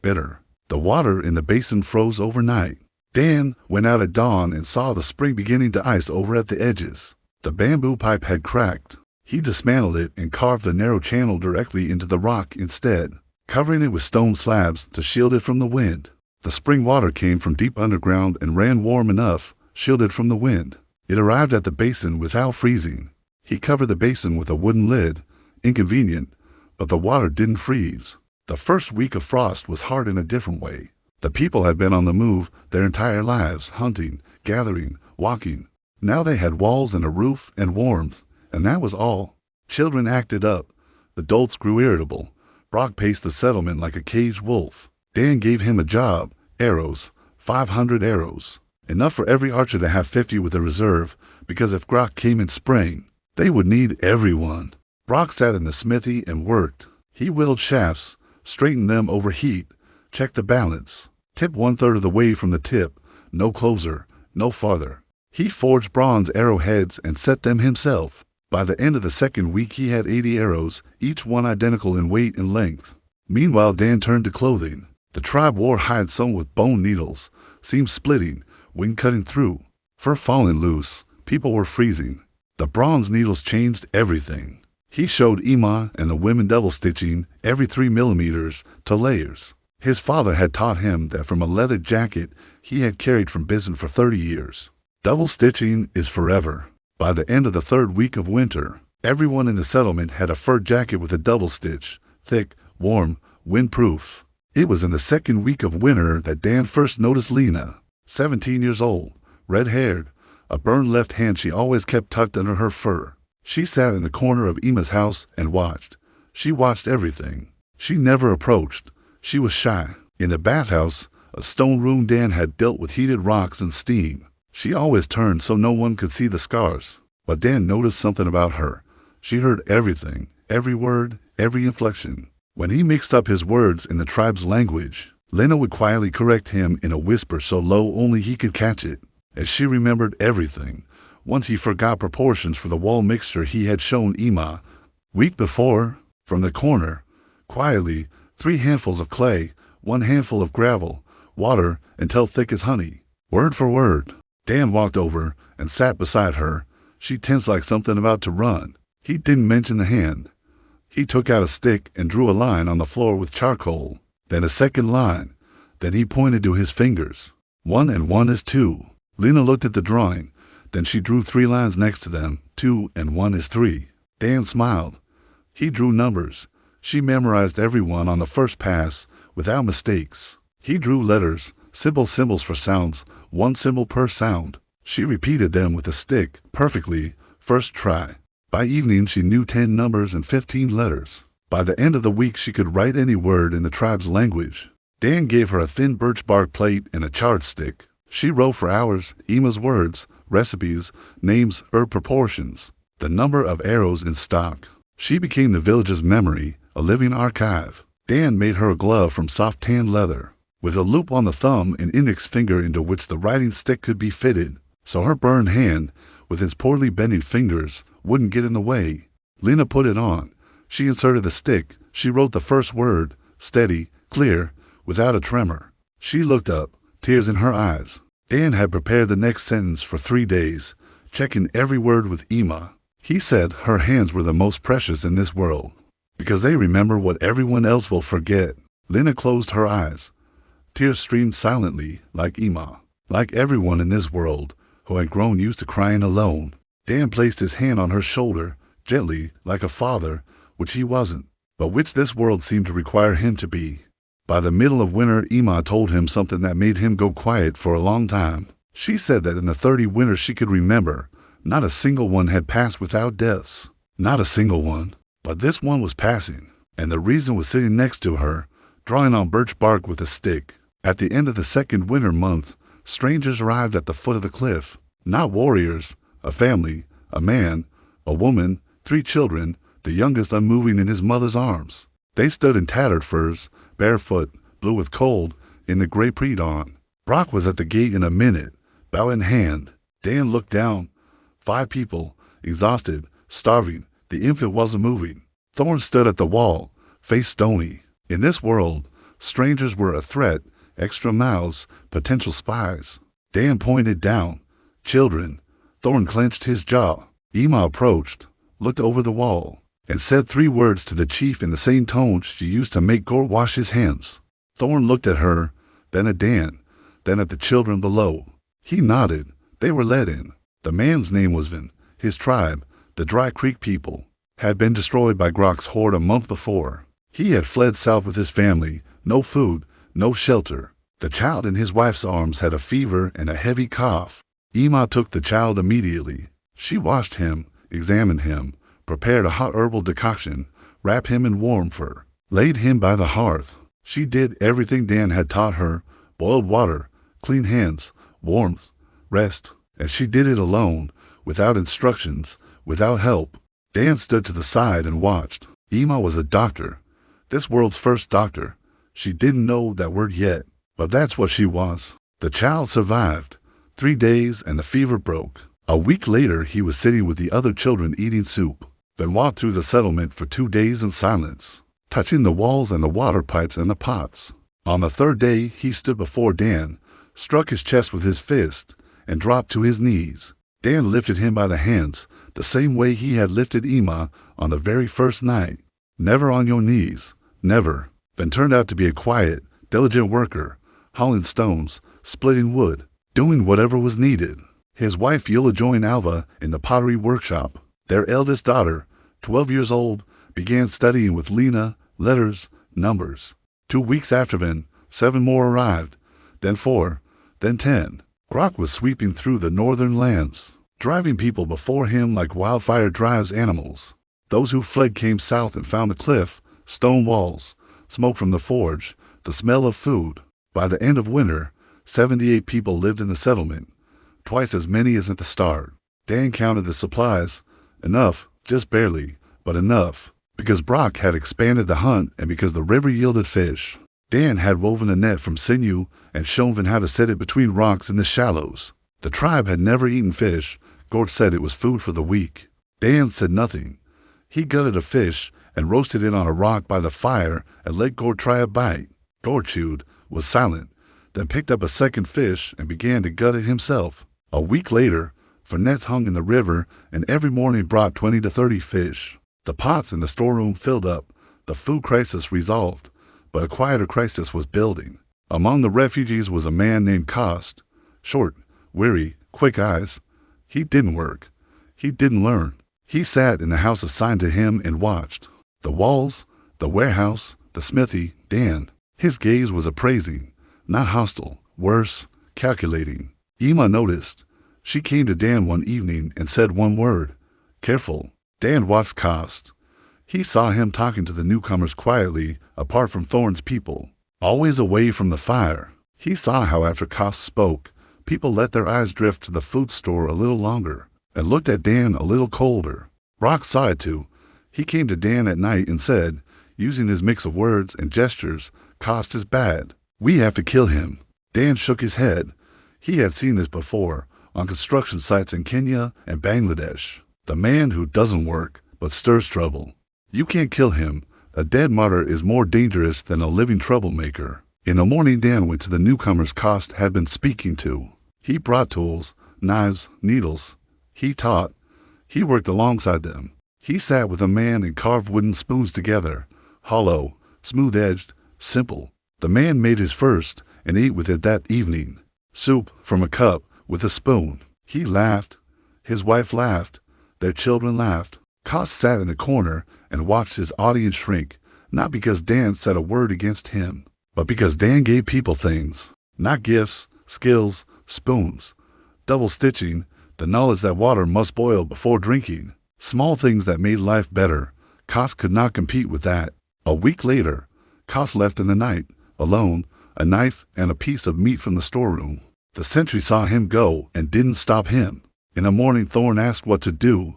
Bitter. The water in the basin froze overnight. Dan went out at dawn and saw the spring beginning to ice over at the edges. The bamboo pipe had cracked. He dismantled it and carved a narrow channel directly into the rock instead, covering it with stone slabs to shield it from the wind. The spring water came from deep underground and ran warm enough, shielded from the wind. It arrived at the basin without freezing. He covered the basin with a wooden lid, inconvenient, but the water didn't freeze. The first week of frost was hard in a different way. The people had been on the move their entire lives, hunting, gathering, walking. Now they had walls and a roof and warmth, and that was all. Children acted up. Adults grew irritable. Brock paced the settlement like a caged wolf. Dan gave him a job. Arrows. 500 arrows. Enough for every archer to have 50 with a reserve, because if Brock came in spring, they would need everyone. Brock sat in the smithy and worked. He whittled shafts, straightened them over heat, checked the balance, tipped 1/3 of the way from the tip, no closer, no farther. He forged bronze arrowheads and set them himself. By the end of the 2nd week he had 80 arrows, each one identical in weight and length. Meanwhile Dan turned to clothing. The tribe wore hide sewn with bone needles, seams splitting, wind cutting through, fur falling loose. People were freezing. The bronze needles changed everything. He showed Ima and the women double stitching every 3 millimeters to layers. His father had taught him that from a leather jacket he had carried from Bison for 30 years. Double stitching is forever. By the end of the 3rd week of winter, everyone in the settlement had a fur jacket with a double stitch, thick, warm, windproof. It was in the 2nd week of winter that Dan first noticed Lena, 17 years old, red-haired, a burned left hand she always kept tucked under her fur. She sat in the corner of Ima's house and watched. She watched everything. She never approached. She was shy. In the bathhouse, a stone room Dan had built with heated rocks and steam. She always turned so no one could see the scars. But Dan noticed something about her. She heard everything, every word, every inflection. When he mixed up his words in the tribe's language, Lena would quietly correct him in a whisper so low only he could catch it. As she remembered everything, once he forgot proportions for the wall mixture he had shown Ima. Week before, from the corner, quietly, 3 handfuls of clay, 1 handful of gravel, water until thick as honey. Word for word. Dan walked over and sat beside her. She tensed like something about to run. He didn't mention the hand. He took out a stick and drew a line on the floor with charcoal, then a second line. Then he pointed to his fingers. 1 and 1 is 2. Lena looked at the drawing. Then she drew 3 lines next to them. 2 and 1 is 3. Dan smiled. He drew numbers. She memorized every one on the first pass, without mistakes. He drew letters, symbols for sounds, 1 symbol per sound. She repeated them with a stick, perfectly, first try. By evening she knew 10 numbers and 15 letters. By the end of the week she could write any word in the tribe's language. Dan gave her a thin birch bark plate and a charred stick. She wrote for hours, Ima's words, recipes, names, herb proportions, the number of arrows in stock. She became the village's memory, a living archive. Dan made her a glove from soft tan leather, with a loop on the thumb and index finger into which the writing stick could be fitted, so her burned hand, with its poorly bending fingers, wouldn't get in the way. Lena put it on. She inserted the stick. She wrote the first word, steady, clear, without a tremor. She looked up, tears in her eyes. Dan had prepared the next sentence for 3 days, checking every word with Ima. He said her hands were the most precious in this world, because they remember what everyone else will forget. Lena closed her eyes. Tears streamed silently, like Ima, like everyone in this world who had grown used to crying alone. Dan placed his hand on her shoulder, gently, like a father, which he wasn't, but which this world seemed to require him to be. By the middle of winter, Ima told him something that made him go quiet for a long time. She said that in the 30 winters she could remember, not a single one had passed without deaths. Not a single one. But this one was passing, and the reason was sitting next to her, drawing on birch bark with a stick. At the end of the second winter month, strangers arrived at the foot of the cliff. Not warriors, a family, a man, a woman, 3 children, the youngest unmoving in his mother's arms. They stood in tattered furs, barefoot, blue with cold, in the gray pre-dawn. Brock was at the gate in a minute, bow in hand. Dan looked down. 5 people, exhausted, starving. The infant wasn't moving. Thorn stood at the wall, face stony. In this world, strangers were a threat, extra mouths, potential spies. Dan pointed down. Children. Thorn clenched his jaw. Ima approached, looked over the wall, and said 3 words to the chief in the same tone she used to make Gort wash his hands. Thorn looked at her, then at Dan, then at the children below. He nodded. They were let in. The man's name was Vin. His tribe, the Dry Creek people, had been destroyed by Grok's horde a month before. He had fled south with his family, no food, no shelter. The child in his wife's arms had a fever and a heavy cough. Ima took the child immediately. She washed him, examined him, prepared a hot herbal decoction, wrapped him in warm fur, laid him by the hearth. She did everything Dan had taught her: boiled water, clean hands, warmth, rest, and she did it alone, without instructions, without help. Dan stood to the side and watched. Ima was a doctor, this world's first doctor. She didn't know that word yet, but that's what she was. The child survived. 3 days and the fever broke. A week later, he was sitting with the other children eating soup, then walked through the settlement for 2 days in silence, touching the walls and the water pipes and the pots. On the 3rd day, he stood before Dan, struck his chest with his fist, and dropped to his knees. Dan lifted him by the hands, the same way he had lifted Ima on the very first night. Never on your knees, never. Then turned out to be a quiet, diligent worker, hauling stones, splitting wood, doing whatever was needed. His wife Yola joined Alva in the pottery workshop. Their eldest daughter, 12 years old, began studying with Lena, letters, numbers. 2 weeks after Vin, 7 more arrived, then 4, then 10. Grok was sweeping through the northern lands, driving people before him like wildfire drives animals. Those who fled came south and found the cliff, stone walls, smoke from the forge, the smell of food. By the end of winter, 78 people lived in the settlement, twice as many as at the start. Dan counted the supplies. Enough, just barely, but enough, because Brock had expanded the hunt and because the river yielded fish. Dan had woven a net from sinew and shown Vin how to set it between rocks in the shallows. The tribe had never eaten fish. Gort said it was food for the weak. Dan said nothing. He gutted a fish and roasted it on a rock by the fire and let Gort try a bite. Gort chewed, was silent, then picked up a second fish and began to gut it himself. A week later, for nets hung in the river and every morning brought 20 to 30 fish. The pots in the storeroom filled up, the food crisis resolved, but a quieter crisis was building. Among the refugees was a man named Cost. Short, weary, quick eyes. He didn't work. He didn't learn. He sat in the house assigned to him and watched. The walls, the warehouse, the smithy, Dan. His gaze was appraising, not hostile, worse, calculating. Ima noticed. She came to Dan one evening and said one word, "Careful." Dan watched Cost. He saw him talking to the newcomers quietly, apart from Thorne's people, always away from the fire. He saw how after Cost spoke, people let their eyes drift to the food store a little longer, and looked at Dan a little colder. Rock saw it too. He came to Dan at night and said, using his mix of words and gestures, "Cost is bad. We have to kill him." Dan shook his head. He had seen this before, on construction sites in Kenya and Bangladesh. The man who doesn't work, but stirs trouble. You can't kill him. A dead martyr is more dangerous than a living troublemaker. In the morning, Dan went to the newcomers Cost had been speaking to. He brought tools, knives, needles. He taught. He worked alongside them. He sat with a man and carved wooden spoons together, hollow, smooth-edged, simple. The man made his first and ate with it that evening. Soup from a cup with a spoon. He laughed. His wife laughed. Their children laughed. Cost sat in the corner and watched his audience shrink, not because Dan said a word against him, but because Dan gave people things, not gifts, skills, spoons, double stitching, the knowledge that water must boil before drinking, small things that made life better. Cost could not compete with that. A week later, Cost left in the night, alone, a knife and a piece of meat from the storeroom. The sentry saw him go and didn't stop him. In the morning, Thorne asked what to do.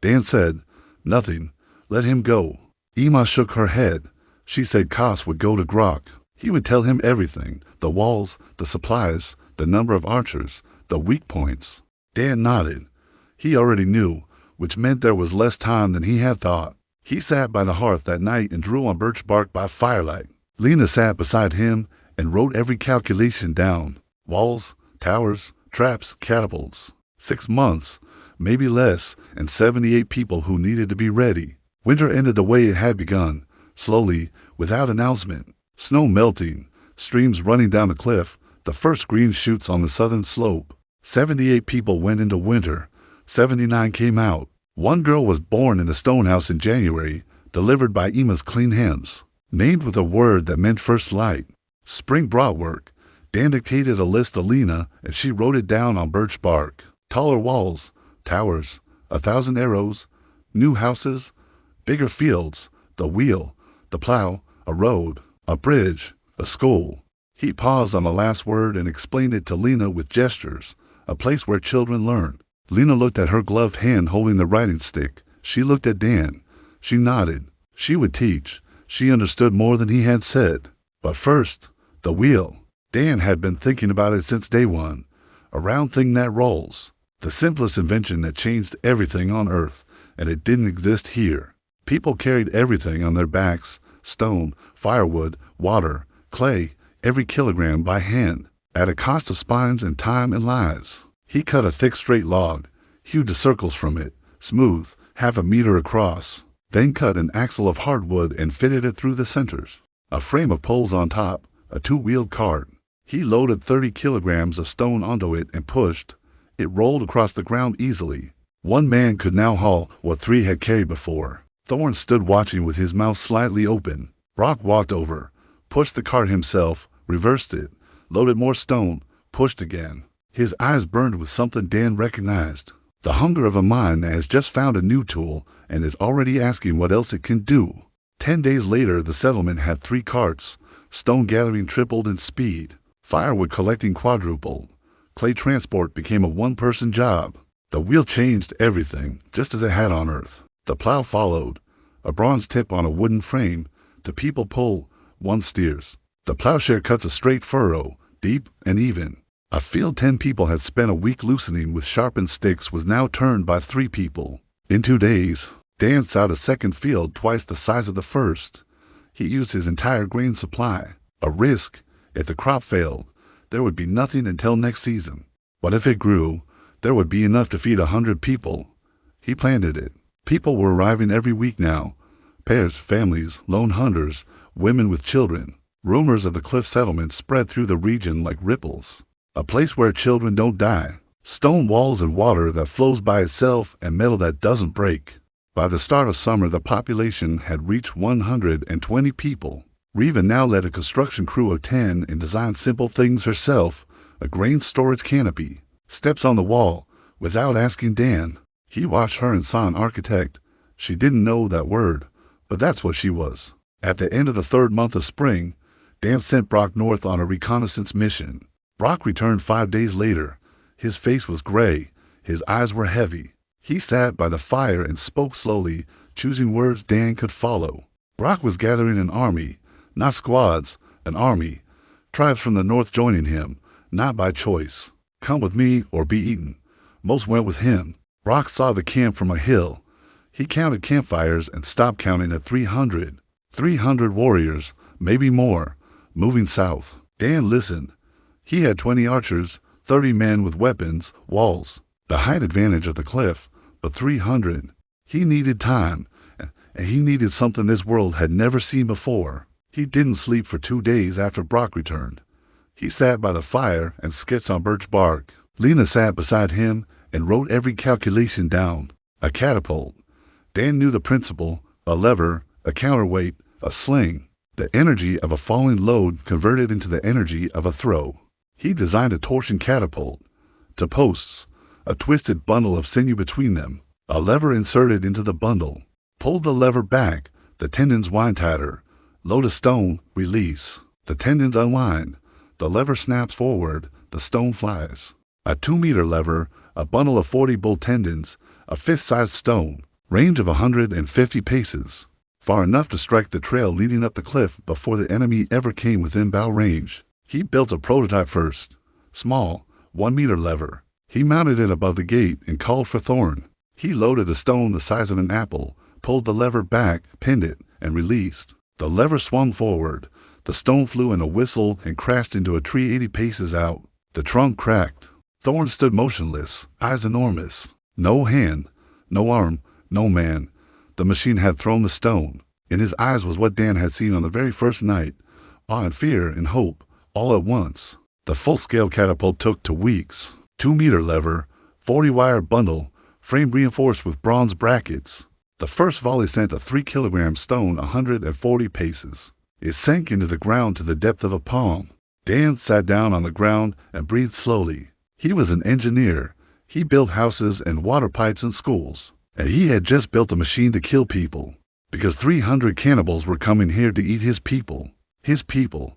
Dan said, "Nothing. Let him go." Ima shook her head. She said Cost would go to Grok. He would tell him everything, the walls, the supplies, the number of archers, the weak points. Dan nodded. He already knew, which meant there was less time than he had thought. He sat by the hearth that night and drew on birch bark by firelight. Lena sat beside him and wrote every calculation down. Walls, towers, traps, catapults. 6 months, maybe less, and 78 people who needed to be ready. Winter ended the way it had begun, slowly, without announcement. Snow melting, streams running down the cliff, the first green shoots on the southern slope. 78 people went into winter. 79 came out. One girl was born in the stone house in January, delivered by Ima's clean hands, named with a word that meant first light. Spring brought work. Dan dictated a list to Lena, and she wrote it down on birch bark. Taller walls, towers, 1,000 arrows, new houses, bigger fields, the wheel, the plow, a road, a bridge, a school. He paused on the last word and explained it to Lena with gestures, a place where children learn. Lena looked at her gloved hand holding the writing stick. She looked at Dan. She nodded. She would teach. She understood more than he had said. But first, the wheel. Dan had been thinking about it since day one. A round thing that rolls. The simplest invention that changed everything on Earth, and it didn't exist here. People carried everything on their backs, stone, firewood, water, clay, every kilogram by hand, at a cost of spines and time and lives. He cut a thick straight log, hewed the circles from it, smooth, half a meter across, then cut an axle of hardwood and fitted it through the centers. A frame of poles on top, a 2-wheeled cart. He loaded 30 kilograms of stone onto it and pushed. It rolled across the ground easily. One man could now haul what 3 had carried before. Thorne stood watching with his mouth slightly open. Brock walked over, pushed the cart himself, reversed it, loaded more stone, pushed again. His eyes burned with something Dan recognized. The hunger of a mind that has just found a new tool and is already asking what else it can do. 10 days later, the settlement had 3 carts. Stone gathering tripled in speed. Firewood collecting quadrupled. Clay transport became a one-person job. The wheel changed everything, just as it had on Earth. The plow followed. A bronze tip on a wooden frame. The people pull, one steers. The plowshare cuts a straight furrow, deep and even. A field 10 people had spent a week loosening with sharpened sticks was now turned by 3 people. In 2 days, Dan sowed a second field twice the size of the first. He used his entire grain supply. A risk. If the crop failed, there would be nothing until next season. But if it grew, there would be enough to feed 100 people. He planted it. People were arriving every week now. Pairs, families, lone hunters, women with children. Rumors of the cliff settlement spread through the region like ripples. A place where children don't die. Stone walls and water that flows by itself and metal that doesn't break. By the start of summer, the population had reached 120 people. Riva now led a construction crew of 10 and designed simple things herself, a grain storage canopy, steps on the wall, without asking Dan. He watched her and saw an architect. She didn't know that word, but that's what she was. At the end of the third month of spring, Dan sent Brock north on a reconnaissance mission. Brock returned 5 days later. His face was gray. His eyes were heavy. He sat by the fire and spoke slowly, choosing words Dan could follow. Brock was gathering an army, not squads, an army. Tribes from the north joining him, not by choice. Come with me or be eaten. Most went with him. Brock saw the camp from a hill. He counted campfires and stopped counting at 300. 300 warriors, maybe more, moving south. Dan listened. He had 20 archers, 30 men with weapons, walls, the height advantage of the cliff, but 300. He needed time, and he needed something this world had never seen before. He didn't sleep for 2 days after Brock returned. He sat by the fire and sketched on birch bark. Lena sat beside him and wrote every calculation down. A catapult. Dan knew the principle, a lever, a counterweight, a sling. The energy of a falling load converted into the energy of a throw. He designed a torsion catapult. To posts, a twisted bundle of sinew between them. A lever inserted into the bundle. Pull the lever back, the tendons wind tighter. Load a stone, release. The tendons unwind. The lever snaps forward, the stone flies. A 2-meter lever, a bundle of 40 bull tendons, a fist-sized stone, range of 150 paces. Far enough to strike the trail leading up the cliff before the enemy ever came within bow range. He built a prototype first. Small, 1-meter lever. He mounted it above the gate and called for Thorn. He loaded a stone the size of an apple, pulled the lever back, pinned it, and released. The lever swung forward. The stone flew in a whistle and crashed into a tree 80 paces out. The trunk cracked. Thorn stood motionless, eyes enormous. No hand, no arm, no man. The machine had thrown the stone. In his eyes was what Dan had seen on the very first night. Awe and fear and hope, all at once. The full-scale catapult took to weeks. 2-meter lever, 40-wire bundle, frame reinforced with bronze brackets. The first volley sent a 3-kilogram stone 140 paces. It sank into the ground to the depth of a palm. Dan sat down on the ground and breathed slowly. He was an engineer. He built houses and water pipes and schools. And he had just built a machine to kill people. Because 300 cannibals were coming here to eat his people. His people.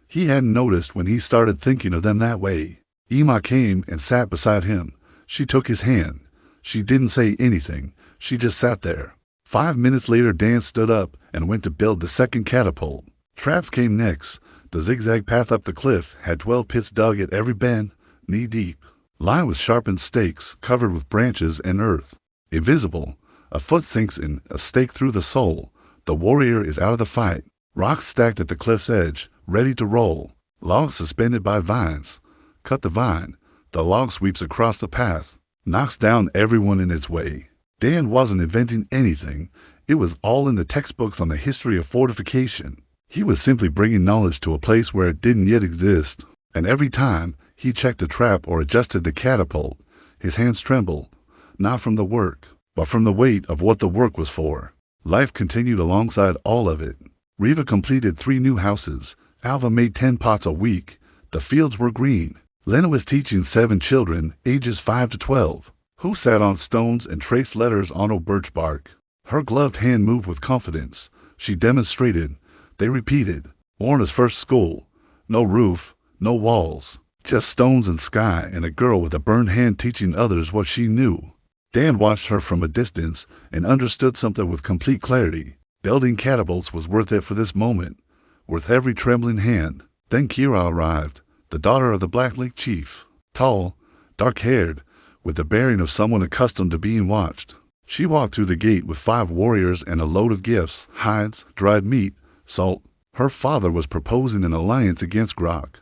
He hadn't noticed when he started thinking of them that way. Ima came and sat beside him. She took his hand. She didn't say anything. She just sat there. 5 minutes later, Dan stood up and went to build the second catapult. Traps came next. The zigzag path up the cliff had 12 pits dug at every bend, knee-deep, lined with sharpened stakes covered with branches and earth. Invisible, a foot sinks in, a stake through the soul. The warrior is out of the fight. Rocks stacked at the cliff's edge, ready to roll. Logs suspended by vines. Cut the vine. The log sweeps across the path, knocks down everyone in its way. Dan wasn't inventing anything. It was all in the textbooks on the history of fortification. He was simply bringing knowledge to a place where it didn't yet exist. And every time he checked a trap or adjusted the catapult, his hands trembled, not from the work, but from the weight of what the work was for. Life continued alongside all of it. Riva completed 3 new houses. Alva made 10 pots a week. The fields were green. Lena was teaching 7 children, ages 5 to 12, who sat on stones and traced letters on old birch bark. Her gloved hand moved with confidence. She demonstrated. They repeated. Orna's first school. No roof, no walls, just stones and sky and a girl with a burned hand teaching others what she knew. Dan watched her from a distance and understood something with complete clarity. Building catapults was worth it for this moment, worth every trembling hand. Then Kira arrived, the daughter of the Black Lake chief, tall, dark-haired, with the bearing of someone accustomed to being watched. She walked through the gate with 5 warriors and a load of gifts, hides, dried meat, salt. Her father was proposing an alliance against Grok.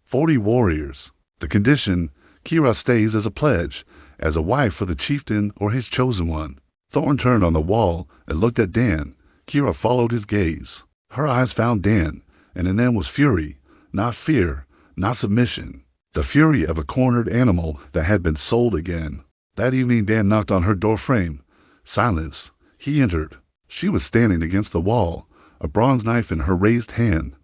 40 warriors. The condition, Kira stays as a pledge, as a wife for the chieftain or his chosen one. Thorn turned on the wall and looked at Dan. Kira followed his gaze. Her eyes found Dan, and in them was fury, not fear, not submission. The fury of a cornered animal that had been sold again. That evening Dan knocked on her door frame. Silence. He entered. She was standing against the wall, a bronze knife in her raised hand.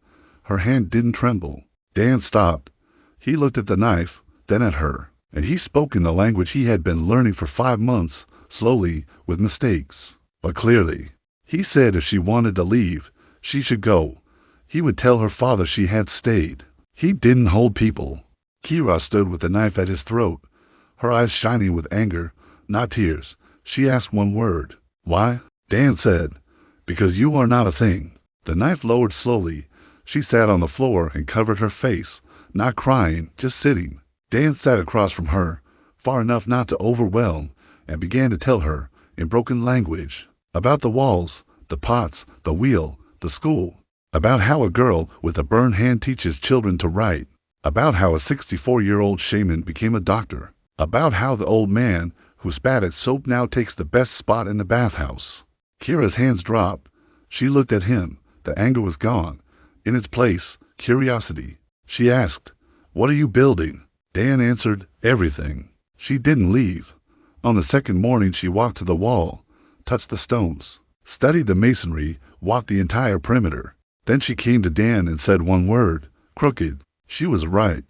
Her hand didn't tremble. Dan stopped. He looked at the knife, then at her, and he spoke in the language he had been learning for 5 months, slowly, with mistakes, but clearly. He said if she wanted to leave, she should go. He would tell her father she had stayed. He didn't hold people. Kira stood with the knife at his throat, her eyes shining with anger, not tears. She asked one word. Why? Dan said, because you are not a thing. The knife lowered slowly. She sat on the floor and covered her face, not crying, just sitting. Dan sat across from her, far enough not to overwhelm, and began to tell her, in broken language, about the walls, the pots, the wheel, the school, about how a girl with a burned hand teaches children to write, about how a 64-year-old shaman became a doctor, about how the old man who spat at soap now takes the best spot in the bathhouse. Kira's hands dropped. She looked at him. The anger was gone. In its place, curiosity. She asked, "What are you building?" Dan answered, "Everything." She didn't leave. On the second morning she walked to the wall, touched the stones, studied the masonry, walked the entire perimeter. Then she came to Dan and said one word, crooked. She was right.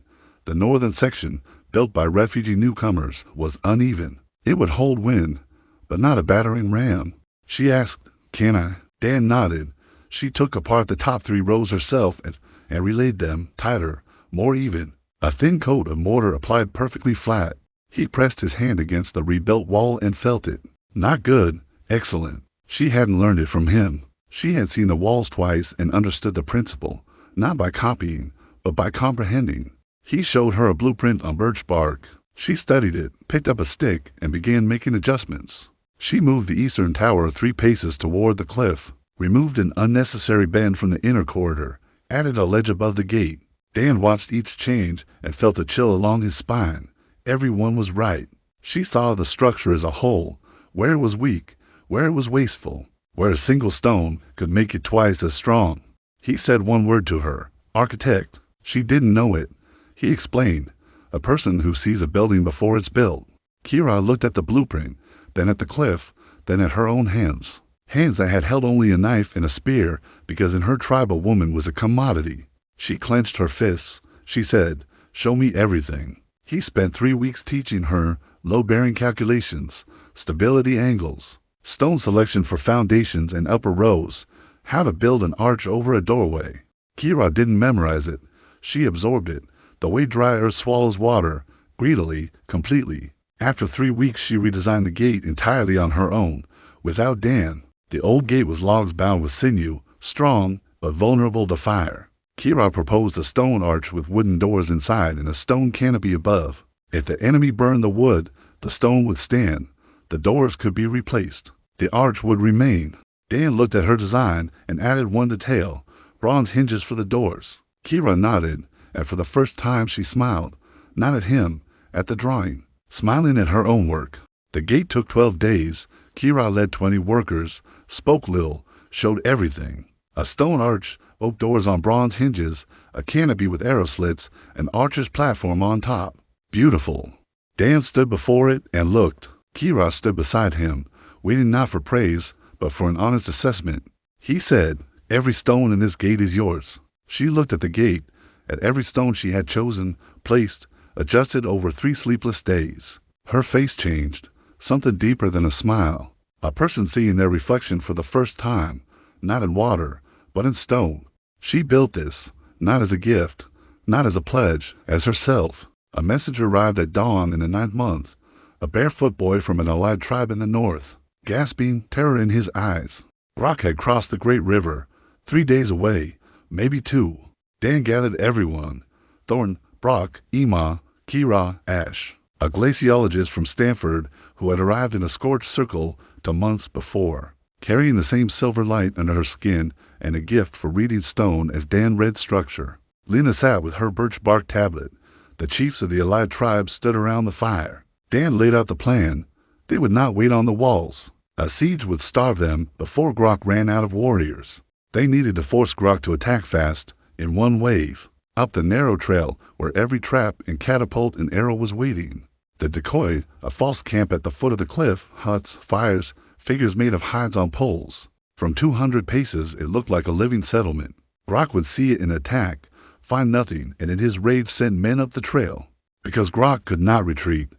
The northern section, built by refugee newcomers, was uneven. It would hold wind, but not a battering ram. She asked, "Can I?" Dan nodded. She took apart the top 3 rows herself and relaid them tighter, more even. A thin coat of mortar applied perfectly flat. He pressed his hand against the rebuilt wall and felt it. Not good, excellent. She hadn't learned it from him. She had seen the walls twice and understood the principle, not by copying, but by comprehending. He showed her a blueprint on birch bark. She studied it, picked up a stick, and began making adjustments. She moved the eastern tower 3 paces toward the cliff, removed an unnecessary bend from the inner corridor, added a ledge above the gate. Dan watched each change and felt a chill along his spine. Everyone was right. She saw the structure as a whole, where it was weak, where it was wasteful, where a single stone could make it twice as strong. He said one word to her, architect. She didn't know it. He explained, a person who sees a building before it's built. Kira looked at the blueprint, then at the cliff, then at her own hands. Hands that had held only a knife and a spear because in her tribe a woman was a commodity. She clenched her fists. She said, "Show me everything." He spent 3 weeks teaching her load-bearing calculations, stability angles, stone selection for foundations and upper rows, how to build an arch over a doorway. Kira didn't memorize it. She absorbed it, the way dry earth swallows water, greedily, completely. After 3 weeks she redesigned the gate entirely on her own, without Dan. The old gate was logs bound with sinew, strong, but vulnerable to fire. Kira proposed a stone arch with wooden doors inside and a stone canopy above. If the enemy burned the wood, the stone would stand. The doors could be replaced. The arch would remain. Dan looked at her design and added one detail, bronze hinges for the doors. Kira nodded, and for the first time she smiled, not at him, at the drawing, smiling at her own work. The gate took 12 days. Kira led 20 workers, spoke little, showed everything. A stone arch, oak doors on bronze hinges, a canopy with arrow slits, an archer's platform on top. Beautiful. Dan stood before it and looked. Kira stood beside him, waiting not for praise, but for an honest assessment. He said, "Every stone in this gate is yours." She looked at the gate, at every stone she had chosen, placed, adjusted over 3 sleepless days. Her face changed, something deeper than a smile. A person seeing their reflection for the first time, not in water, but in stone. She built this, not as a gift, not as a pledge, as herself. A message arrived at dawn in the 9th month, a barefoot boy from an allied tribe in the north, gasping, terror in his eyes. Brock had crossed the great river, 3 days away, maybe 2. Dan gathered everyone, Thorn, Brock, Ima, Kira, Ash, a glaciologist from Stanford who had arrived in a scorched circle to months before, carrying the same silver light under her skin and a gift for reading stone as Dan read structure. Lena sat with her birch bark tablet. The chiefs of the allied tribes stood around the fire. Dan laid out the plan. They would not wait on the walls. A siege would starve them before Grok ran out of warriors. They needed to force Grok to attack fast, in one wave, up the narrow trail where every trap and catapult and arrow was waiting. The decoy, a false camp at the foot of the cliff, huts, fires, figures made of hides on poles. From 200 paces it looked like a living settlement. Grok would see it and attack, find nothing, and in his rage send men up the trail. Because Grok could not retreat,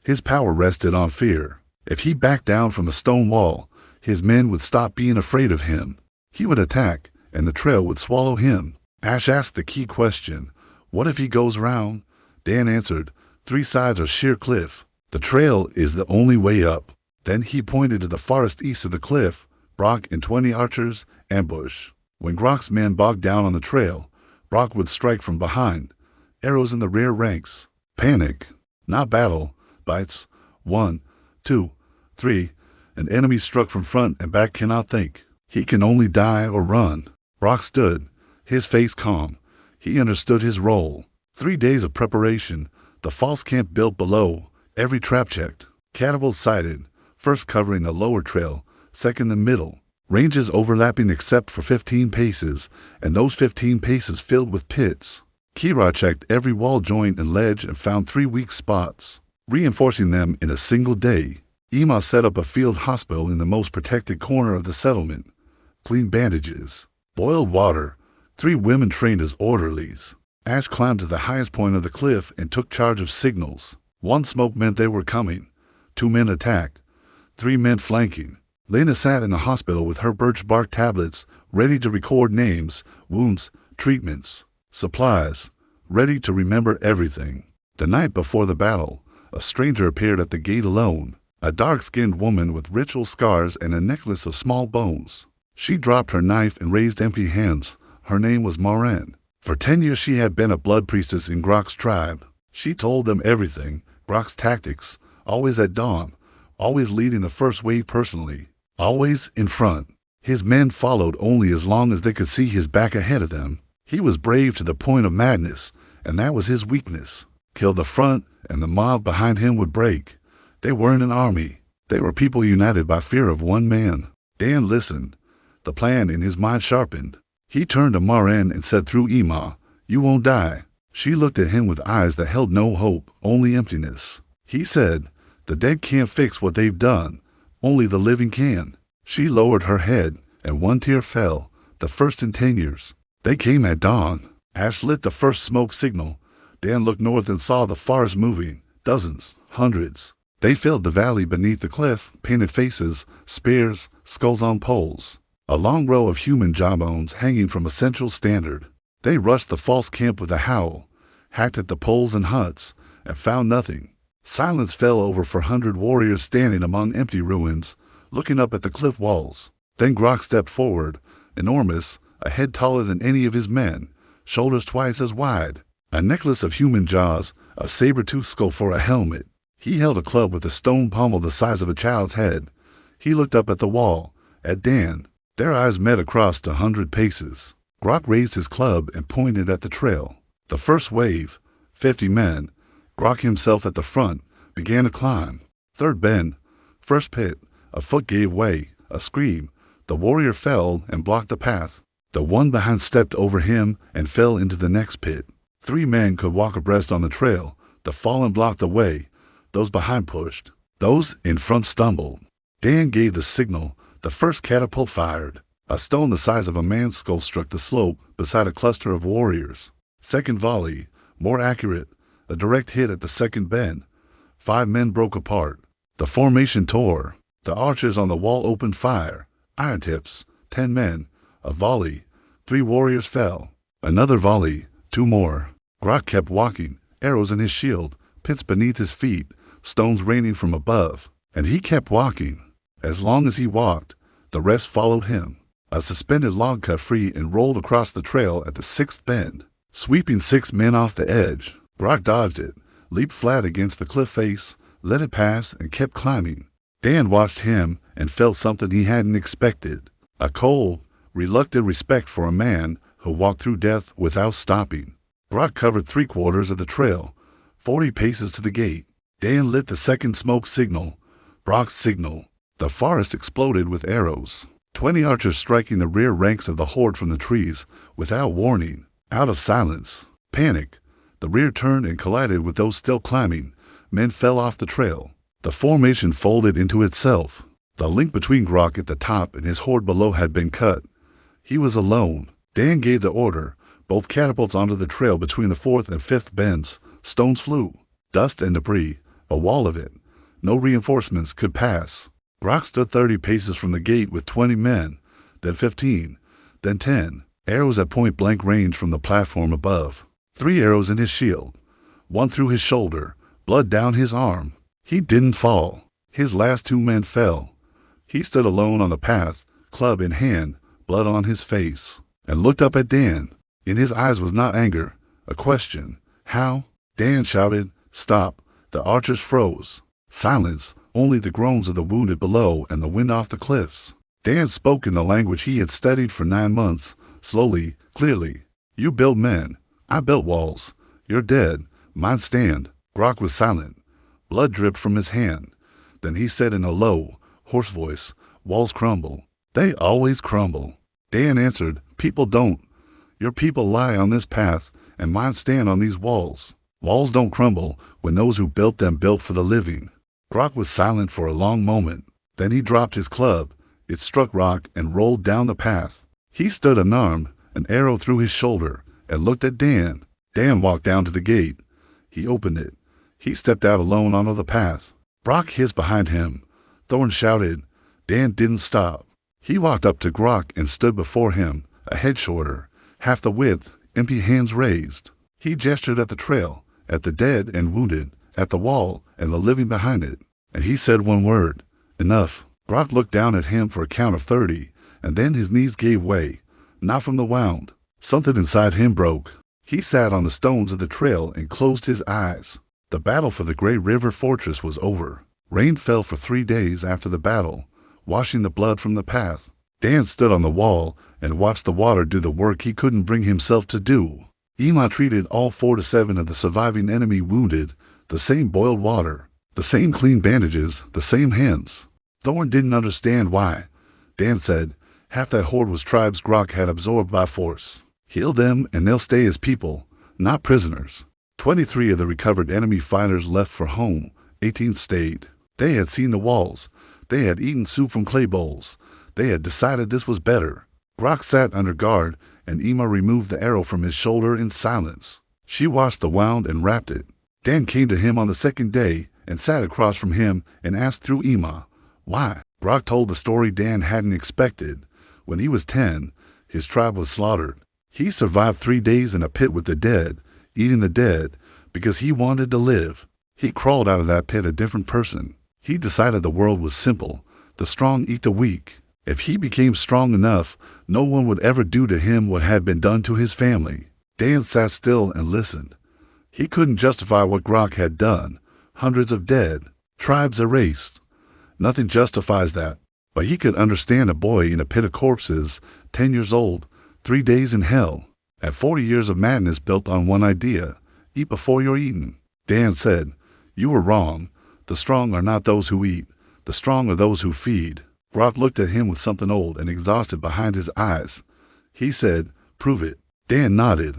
his power rested on fear. If he backed down from a stone wall, his men would stop being afraid of him. He would attack, and the trail would swallow him. Ash asked the key question, what if he goes around? Dan answered, 3 sides are sheer cliff. The trail is the only way up. Then he pointed to the forest east of the cliff. Brock and 20 archers, ambush. When Grok's men bogged down on the trail, Brock would strike from behind. Arrows in the rear ranks. Panic. Not battle. Bites. 1, 2, 3. An enemy struck from front and back cannot think. He can only die or run. Brock stood, his face calm. He understood his role. 3 days of preparation. The false camp built below. Every trap checked. Catapults sighted. First covering the lower trail. Second the middle. Ranges overlapping except for 15 paces, and those 15 paces filled with pits. Kira checked every wall joint and ledge and found 3 weak spots, reinforcing them in a single day. Ima set up a field hospital in the most protected corner of the settlement. Clean bandages. Boiled water. 3 women trained as orderlies. Ash climbed to the highest point of the cliff and took charge of signals. 1 smoke meant they were coming. 2 men attacked. 3 men flanking. Lena sat in the hospital with her birch bark tablets, ready to record names, wounds, treatments, supplies, ready to remember everything. The night before the battle, a stranger appeared at the gate alone, a dark-skinned woman with ritual scars and a necklace of small bones. She dropped her knife and raised empty hands. Her name was Moran. For 10 years she had been a blood priestess in Grok's tribe. She told them everything, Grok's tactics, always at dawn, always leading the first wave personally. Always in front. His men followed only as long as they could see his back ahead of them. He was brave to the point of madness, and that was his weakness. Kill the front, and the mob behind him would break. They weren't an army. They were people united by fear of one man. Dan listened. The plan in his mind sharpened. He turned to Maran and said through Ima, "You won't die." She looked at him with eyes that held no hope, only emptiness. He said, "The dead can't fix what they've done. Only the living can." She lowered her head, and 1 tear fell, the first in 10 years. They came at dawn. Ash lit the first smoke signal. Dan looked north and saw the forest moving, dozens, hundreds. They filled the valley beneath the cliff, painted faces, spears, skulls on poles. A long row of human jawbones hanging from a central standard. They rushed the false camp with a howl, hacked at the poles and huts, and found nothing. Silence fell over 400 warriors standing among empty ruins, looking up at the cliff walls. Then Grok stepped forward, enormous, a head taller than any of his men, shoulders twice as wide, a necklace of human jaws, a saber-toothed skull for a helmet. He held a club with a stone pommel the size of a child's head. He looked up at the wall, at Dan. Their eyes met across 100 paces. Grok raised his club and pointed at the trail. The first wave, 50 men, Grok himself at the front, began to climb. Third bend, first pit, a foot gave way, a scream. The warrior fell and blocked the path. The one behind stepped over him and fell into the next pit. 3 men could walk abreast on the trail. The fallen blocked the way. Those behind pushed. Those in front stumbled. Dan gave the signal. The first catapult fired. A stone the size of a man's skull struck the slope beside a cluster of warriors. Second volley, more accurate, a direct hit at the second bend. 5 men broke apart. The formation tore. The archers on the wall opened fire. Iron tips, 10 men. A volley. 3 warriors fell. Another volley. 2 more. Grok kept walking, arrows in his shield, pits beneath his feet, stones raining from above. And he kept walking. As long as he walked, the rest followed him. A suspended log cut free and rolled across the trail at the 6th bend, sweeping 6 men off the edge. Grok dodged it, leaped flat against the cliff face, let it pass, and kept climbing. Dan watched him and felt something he hadn't expected. A cold, reluctant respect for a man who walked through death without stopping. Grok covered 3/4 of the trail, 40 paces to the gate. Dan lit the second smoke signal. Brock's signal. The forest exploded with arrows. 20 archers striking the rear ranks of the horde from the trees without warning. Out of silence, panic, the rear turned and collided with those still climbing. Men fell off the trail. The formation folded into itself. The link between Grok at the top and his horde below had been cut. He was alone. Dan gave the order. Both catapults onto the trail between the 4th and 5th bends. Stones flew. Dust and debris. A wall of it. No reinforcements could pass. Grok stood 30 paces from the gate with 20 men, then 15, then 10. Arrows at point-blank range from the platform above. 3 arrows in his shield. 1 through his shoulder. Blood down his arm. He didn't fall. His last 2 men fell. He stood alone on the path, club in hand, blood on his face, and looked up at Dan. In his eyes was not anger, a question. How? Dan shouted, "Stop!" The archers froze. Silence, only the groans of the wounded below and the wind off the cliffs. Dan spoke in the language he had studied for 9 months, slowly, clearly. "You build men. I built walls. You're dead. Mine stand." Grok was silent. Blood dripped from his hand. Then he said in a low, hoarse voice, "Walls crumble. They always crumble." Dan answered, "People don't. Your people lie on this path, and mine stand on these walls. Walls don't crumble when those who built them built for the living." Grok was silent for a long moment. Then he dropped his club. It struck Rock and rolled down the path. He stood unarmed, an arrow through his shoulder, and looked at Dan. Dan walked down to the gate. He opened it. He stepped out alone onto the path. Brock hissed behind him. Thorn shouted. Dan didn't stop. He walked up to Grok and stood before him, a head shorter, half the width, empty hands raised. He gestured at the trail, at the dead and wounded, at the wall and the living behind it. And he said one word, "Enough." Grok looked down at him for a count of 30, and then his knees gave way, not from the wound. Something inside him broke. He sat on the stones of the trail and closed his eyes. The battle for the Great River Fortress was over. Rain fell for 3 days after the battle, washing the blood from the path. Dan stood on the wall and watched the water do the work he couldn't bring himself to do. Ima treated all 4 to 7 of the surviving enemy wounded, the same boiled water, the same clean bandages, the same hands. Thorn didn't understand why. Dan said, "Half that horde was tribes Grok had absorbed by force. Heal them and they'll stay as people, not prisoners." 23 of the recovered enemy fighters left for home, 18 stayed. They had seen the walls. They had eaten soup from clay bowls. They had decided this was better. Grok sat under guard, and Ima removed the arrow from his shoulder in silence. She washed the wound and wrapped it. Dan came to him on the second day and sat across from him and asked through Ima, "Why?" Grok told the story Dan hadn't expected. When he was 10, his tribe was slaughtered. He survived 3 days in a pit with the dead, eating the dead, because he wanted to live. He crawled out of that pit a different person. He decided the world was simple. The strong eat the weak. If he became strong enough, no one would ever do to him what had been done to his family. Dan sat still and listened. He couldn't justify what Grok had done. Hundreds of dead, tribes erased. Nothing justifies that. But he could understand a boy in a pit of corpses, 10 years old, 3 days in hell. At 40 years of madness built on one idea, eat before you're eaten. Dan said, "You were wrong. The strong are not those who eat. The strong are those who feed." Grok looked at him with something old and exhausted behind his eyes. He said, "Prove it." Dan nodded.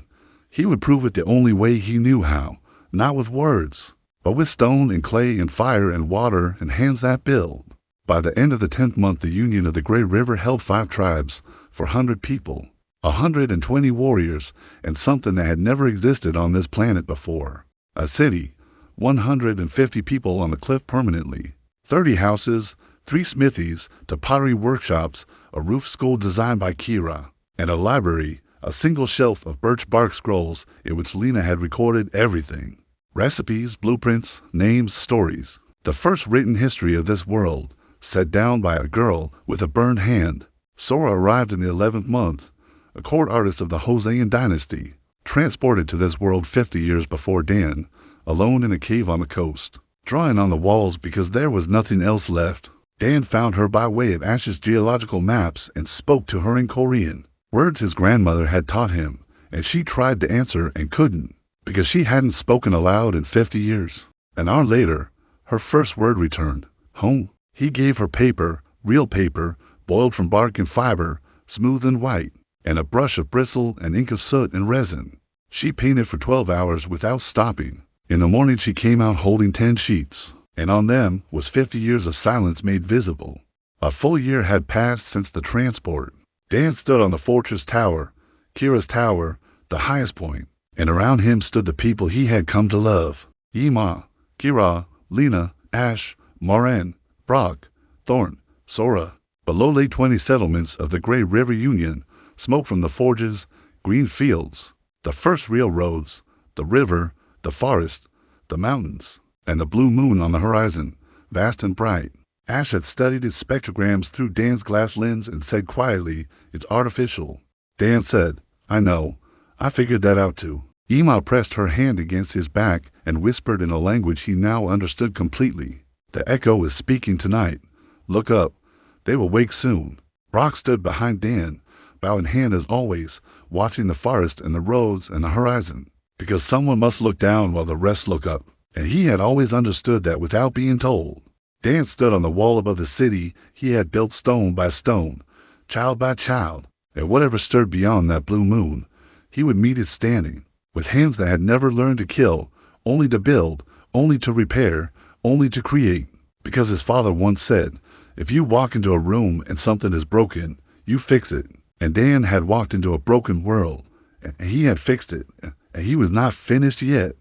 He would prove it the only way he knew how, not with words, but with stone and clay and fire and water and hands that build. By the end of the 10th month, the Union of the Great River held 5 tribes, 400 people, 120 warriors, and something that had never existed on this planet before. A city, 150 people on the cliff permanently, 30 houses, 3 smithies, to pottery workshops, a roof school designed by Kira, and a library, a single shelf of birch bark scrolls in which Lena had recorded everything. Recipes, blueprints, names, stories. The first written history of this world, set down by a girl with a burned hand. Sora arrived in the 11th month, a court artist of the Hosean dynasty, transported to this world 50 years before Dan, alone in a cave on the coast, drawing on the walls because there was nothing else left. Dan found her by way of Ash's geological maps and spoke to her in Korean, words his grandmother had taught him, and she tried to answer and couldn't, because she hadn't spoken aloud in 50 years. An hour later, her first word returned, home. He gave her paper, real paper, boiled from bark and fiber, smooth and white, and a brush of bristle and ink of soot and resin. She painted for 12 hours without stopping. In the morning she came out holding 10 sheets, and on them was 50 years of silence made visible. A full year had passed since the transport. Dan stood on the fortress tower, Kira's tower, the highest point, and around him stood the people he had come to love. Ima, Kira, Lena, Ash, Moran, Brock, Thorn, Sora. Below lay 20 settlements of the Grey River Union, smoke from the forges, green fields, the first railroads, the river, the forest, the mountains, and the blue moon on the horizon, vast and bright. Ash had studied its spectrograms through Dan's glass lens and said quietly, "It's artificial." Dan said, "I know. I figured that out too." Ima pressed her hand against his back and whispered in a language he now understood completely. "The echo is speaking tonight. Look up. They will wake soon." Brock stood behind Dan, bow in hand as always, watching the forest and the roads and the horizon. Because someone must look down while the rest look up. And he had always understood that without being told. Dan stood on the wall above the city he had built stone by stone, child by child, and whatever stirred beyond that blue moon, he would meet it standing, with hands that had never learned to kill, only to build, only to repair, only to create. Because his father once said, if you walk into a room and something is broken, you fix it. And Dan had walked into a broken world, and he had fixed it, and he was not finished yet.